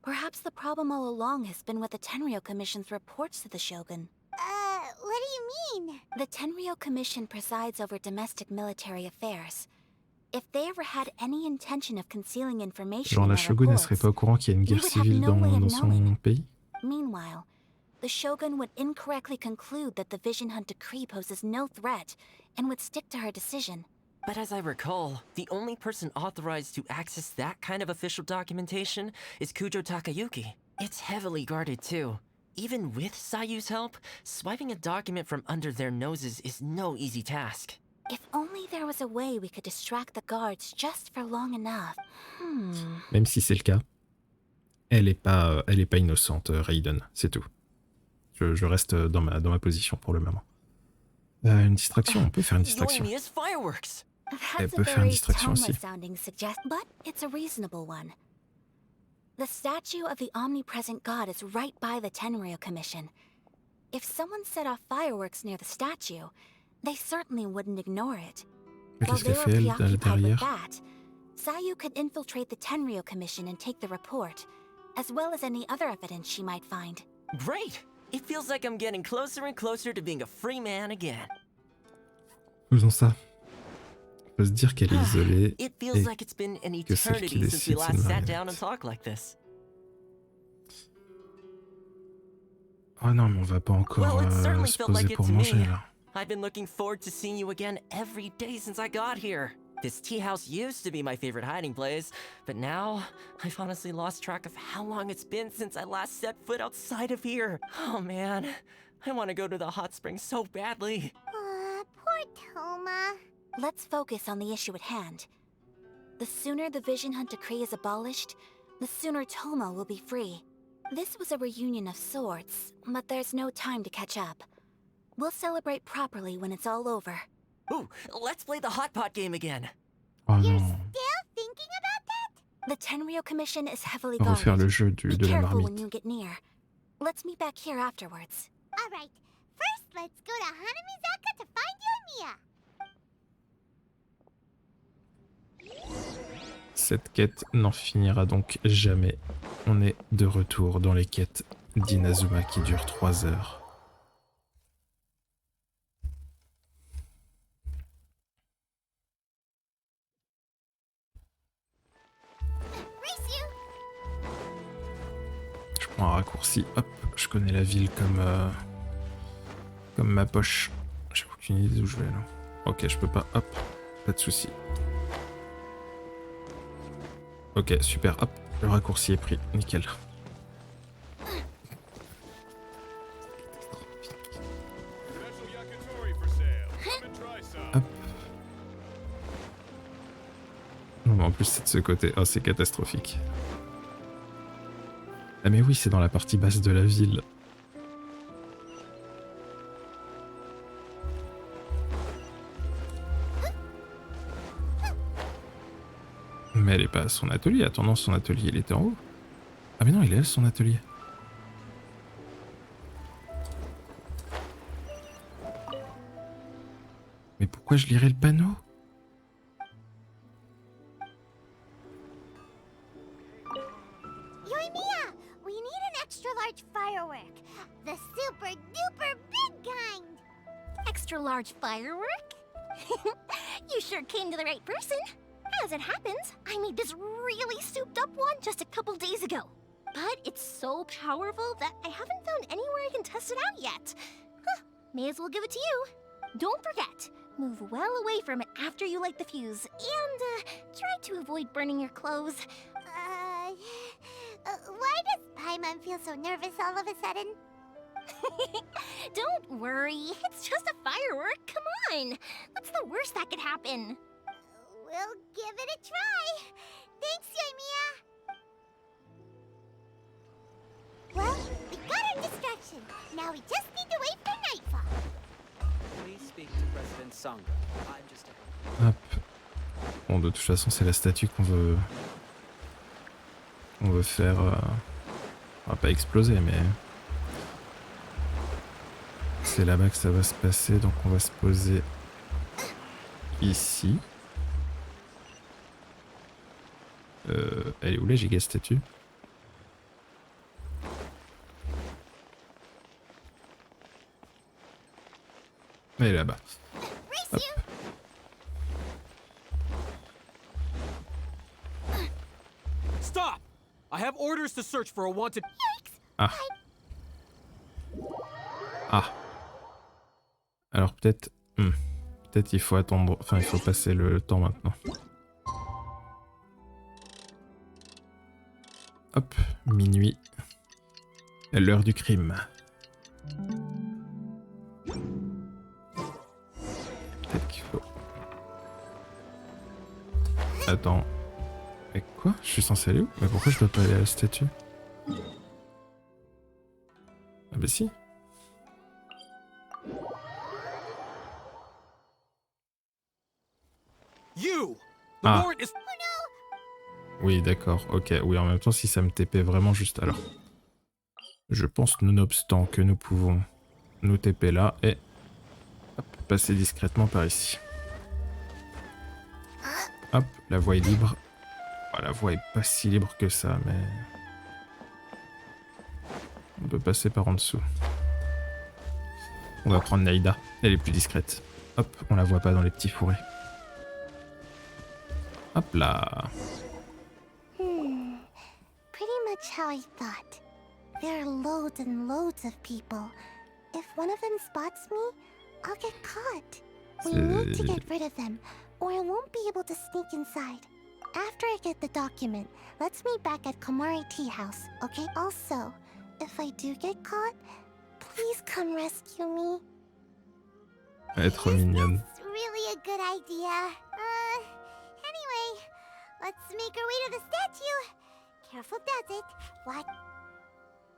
perhaps the problem all along has been with the Tenryou Commission's reports to the Shogun. What do you mean? The Tenryou Commission presides over domestic military affairs. If they ever had any intention of concealing information Genre in la their Shogun, elle reports, serait pas au courant qu'il y a une you guerre would have civile no way of dans son knowing. pays? Meanwhile, the Shogun would incorrectly conclude that the Vision Hunt decree poses no threat and would stick to her decision. But as I recall, the only person authorized to access that kind of official documentation is Kujo Takayuki. It's heavily guarded too. Even with Sayu's help, swiping a document from under their noses is no easy task. If only there was a way we could distract the guards just for long enough. Même si c'est le cas, elle est pas innocente, Raiden, c'est tout. Je reste dans ma position pour le moment. Une distraction, on peut faire une distraction. Join me as fireworks. Elle That's peut a faire une very distraction aussi. sounding suggest, but it's a reasonable one. The statue of the omnipresent god is right by the Tenryou Commission. If someone set off fireworks near the statue, they certainly wouldn't ignore it. Mais While qu'est-ce they qu'elle were fait, elle, preoccupied with derrière? that, Sayu could infiltrate the Tenryou Commission and take the report, as well as any other evidence she might find. Great! It feels like I'm getting closer and closer to being a free man again. Faisons ça. On peut se dire qu'elle est isolée It feels et like it's been an que celle qui eternity since we décide, c'est last une sat down and marionnette. talked like this. Oh non, mais on va pas encore Well, it certainly se felt poser like it pour to manger me. là. I've been looking forward to seeing you again every day since I got here. This tea house used to be my favorite hiding place, but now I've honestly lost track of how long it's been since I last set foot outside of here. Oh man, I want to go to the hot springs so badly. Poor Toma. Let's focus on the issue at hand. The sooner the Vision Hunt Decree is abolished, the sooner Toma will be free. This was a reunion of sorts, but there's no time to catch up. We'll celebrate properly when it's all over. Ooh, let's play the hot pot game again. Oh You're non. still thinking about that? The Tenryou Commission is heavily On va refaire guarded. le jeu Be de la careful when marmite. you get near. Let's meet back here afterwards. Alright, first let's go to Hanamizaka to find you and Mia. Cette quête n'en finira donc jamais. On est de retour dans les quêtes d'Inazuma qui durent 3 heures. Je prends un raccourci, hop, je connais la ville comme ma poche. J'ai aucune idée d'où je vais là. Ok, je peux pas, hop, pas de souci. Ok, super, hop, le raccourci est pris, nickel. Hop. Non, mais en plus c'est de ce côté, oh c'est catastrophique. Ah mais oui, c'est dans la partie basse de la ville. Mais elle est pas à son atelier. Attends, non, son atelier, il était en haut. Ah mais non, il est là, son atelier. Mais pourquoi je lirais le panneau? Yoimiya, we need an extra large firework. The super duper big kind. Extra large firework? You sure came to the right person. As it happens, I made this really souped up one just a couple days ago. But it's so powerful that I haven't found anywhere I can test it out yet. Huh, may as well give it to you. Don't forget, move well away from it after you light the fuse, and try to avoid burning your clothes. Why does Paimon feel so nervous all of a sudden? Don't worry, it's just a firework, come on. What's the worst that could happen? We'll give it a try. Thanks, Yoimiya. Well, we got our distraction. Now we just need to wait for nightfall. Please speak to President Sangha. I'm just Hop. Bon, de toute façon, c'est la statue qu'on veut faire... On va pas exploser, mais... C'est là-bas que ça va se passer, donc on va se poser ici. Elle est où la giga statue? Elle est là-bas. Hop. Stop! I have orders to search for a wanted. Ah. Ah. Alors peut-être... Peut-être il faut attendre... Enfin, il faut passer le temps maintenant. Hop, minuit. L'heure du crime. Peut-être qu'il faut... Attends. Mais quoi? Je suis censé aller où? Mais pourquoi je dois pas aller à la statue? Ah bah si. You! The Ah. warrant is. Oui, d'accord, ok. Oui, en même temps, si ça me TP vraiment juste... Alors, je pense, nonobstant, que nous pouvons nous TP là et hop, passer discrètement par ici. Hop, la voie est libre. Oh, la voie est pas si libre que ça, mais... On peut passer par en dessous. On va prendre Naïda, elle est plus discrète. Hop, on la voit pas dans les petits fourrés. Hop là. Pretty much how I thought. There are loads and loads of people. If one of them spots me, I'll get caught. We need to get rid of them, or I won't be able to sneak inside. After I get the document, let's meet back at Komari Tea House, okay? Also, if I do get caught, please come rescue me. Elle est trop mignonne. It's really a good idea. Anyway, let's make our way to the statue. Careful does it. What?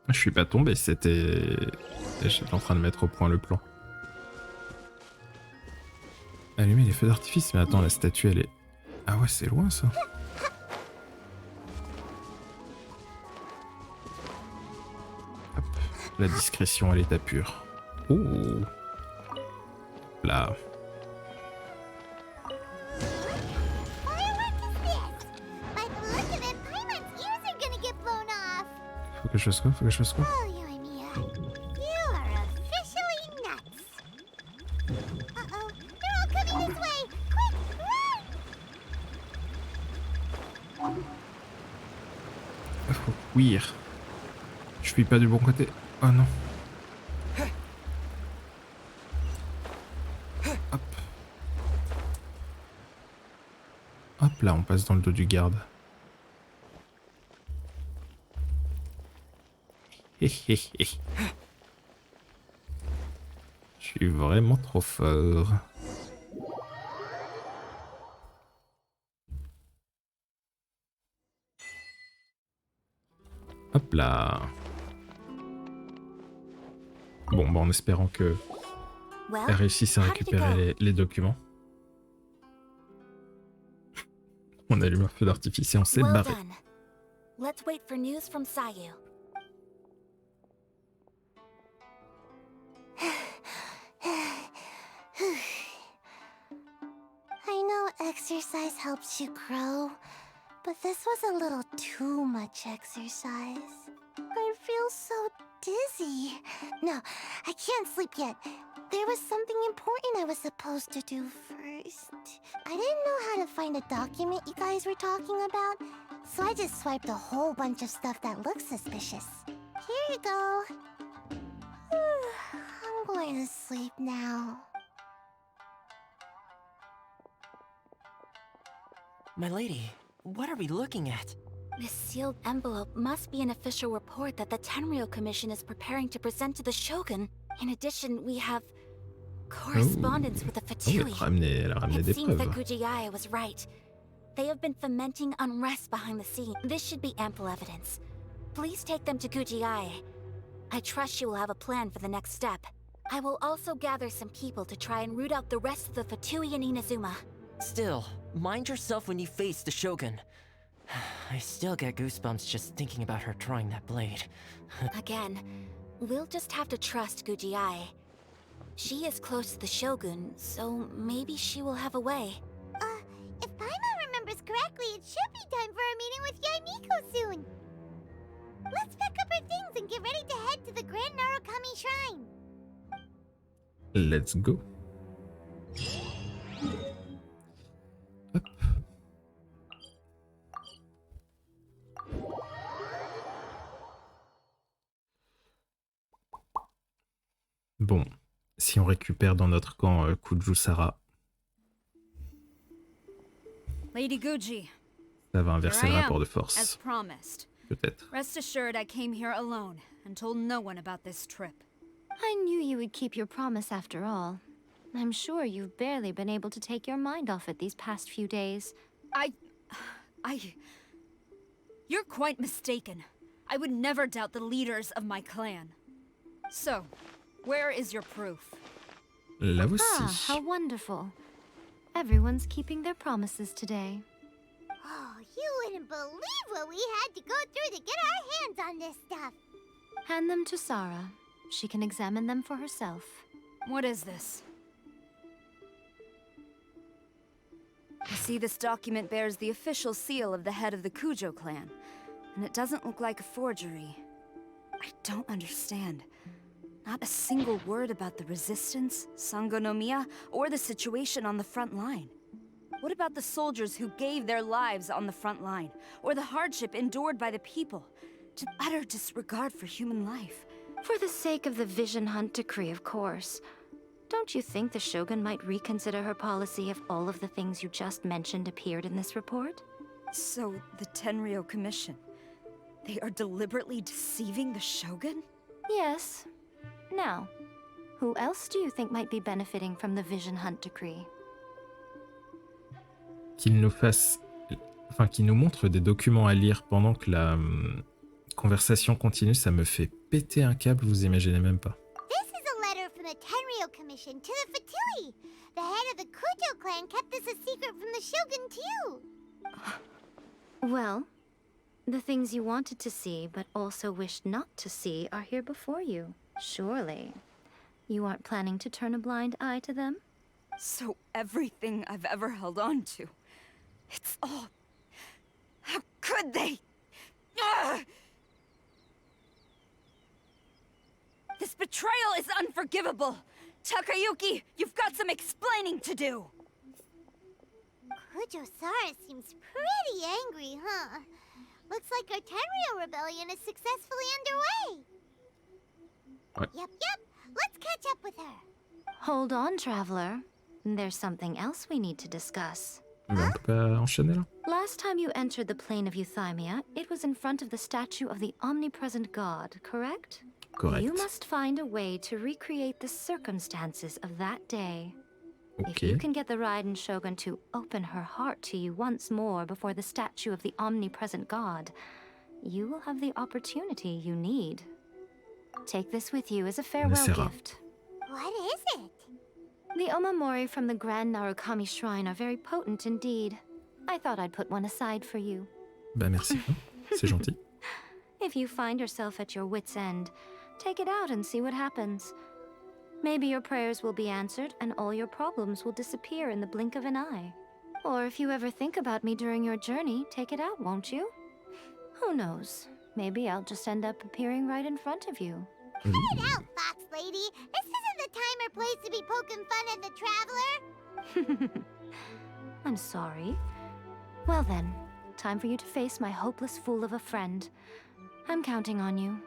Je suis pas tombé, j'étais en train de mettre au point le plan. Allumer les feux d'artifice, mais attends, la statue elle est... Ah ouais, c'est loin ça. Hop. La discrétion à l'état pur. Oh. Là. Faut que je fasse quoi? Faut que je fasse quoi? Oh, you and me, you are officially nuts. Uh-oh, they're all coming this way. Quick, run! Faut courir. Je suis pas du bon côté. Oh non. Hop. Hop là, on passe dans le dos du garde. Je suis vraiment trop fort. Hop là. Bon, bah en espérant que elle réussisse à récupérer les documents. On allume un feu d'artifice et on s'est barré. Let's wait for news from Sayu. I know exercise helps you grow, but this was a little too much exercise. I feel so dizzy. No, I can't sleep yet. There was something important I was supposed to do first. I didn't know how to find a document you guys were talking about, so I just swiped a whole bunch of stuff that looks suspicious. Here you go. I'm going to sleep now. My lady, what are we looking at? This sealed envelope must be an official report that the Tenryou Commission is preparing to present to the Shogun. In addition, we have correspondence with the Fatui. It seems that Kujiai was right. They have been fomenting unrest behind the scenes. This should be ample evidence. Please take them to Kujiai. I trust she will have a plan for the next step. I will also gather some people to try and root out the rest of the Fatui in Inazuma. Still, mind yourself when you face the Shogun. I still get goosebumps just thinking about her drawing that blade. Again, we'll just have to trust Kujiai. She is close to the Shogun, so maybe she will have a way. If Paimon remembers correctly, it should be time for a meeting with Yaimiko soon. Let's pack up our things and get ready to head to the Grand Narukami Shrine. Let's go. Hop. Bon, si on récupère dans notre camp Kujusara, Lady Guji, ça va inverser le rapport de as force. promised. Peut-être. Rest assured I came here alone and told no one about this trip. I knew you would keep your promise after all. I'm sure you've barely been able to take your mind off it these past few days. You're quite mistaken. I would never doubt the leaders of my clan. So, where is your proof? La voici. Ah, how wonderful. Everyone's keeping their promises today. Oh, you wouldn't believe what we had to go through to get our hands on this stuff. Hand them to Sarah. She can examine them for herself. What is this? I see this document bears the official seal of the head of the Kujo clan, and it doesn't look like a forgery. I don't understand. Not a single word about the resistance, Sangonomiya, or the situation on the front line. What about the soldiers who gave their lives on the front line, or the hardship endured by the people, to utter disregard for human life? For the sake of the Vision Hunt decree, of course. Don't you think the Shogun might reconsider her policy if all of the things you just mentioned appeared in this report? So, the Tenryou Commission, they are deliberately deceiving the Shogun? Yes. Now, who else do you think might be benefiting from the Vision Hunt Decree? Qu'il nous fasse... Enfin, qu'il nous montre des documents à lire pendant que la conversation continue, ça me fait péter un câble, vous imaginez même pas. This is a letter from the Tenryou Commission to the Fatui. The head of the Kujo clan kept this a secret from the Shogun too. Well, the things you wanted to see but also wished not to see are here before you. Surely, you aren't planning to turn a blind eye to them? So everything I've ever held on to, it's all... How could they? Ugh! This betrayal is unforgivable! Takayuki, you've got some explaining to do! Kujo-Sara seems pretty angry, huh? Looks like our Tenryou rebellion is successfully underway. What? Yep. Let's catch up with her. Hold on, Traveler. There's something else we need to discuss. On peut pas enchaîner là? Last time you entered the plane of Euthymia, it was in front of the statue of the omnipresent god, correct? Correct. You must find a way to recreate the circumstances of that day. If Ok. you can get the Raiden Shogun to open her heart to you once more before the statue of the omnipresent god, you will have the opportunity you need. Take this with you as a farewell Sarah. What gift. is it? The omamori from the Grand Narukami Shrine are very potent indeed. I thought I'd put one aside for you. Bah merci, c'est gentil. If you find yourself at your wit's end, take it out and see what happens. Maybe your prayers will be answered and all your problems will disappear in the blink of an eye. Or if you ever think about me during your journey, take it out, won't you? Who knows? Maybe I'll just end up appearing right in front of you. Cut it out, Fox Lady. This isn't the time or place to be poking fun at the Traveler. I'm sorry. Well then, time for you to face my hopeless fool of a friend. I'm counting on you.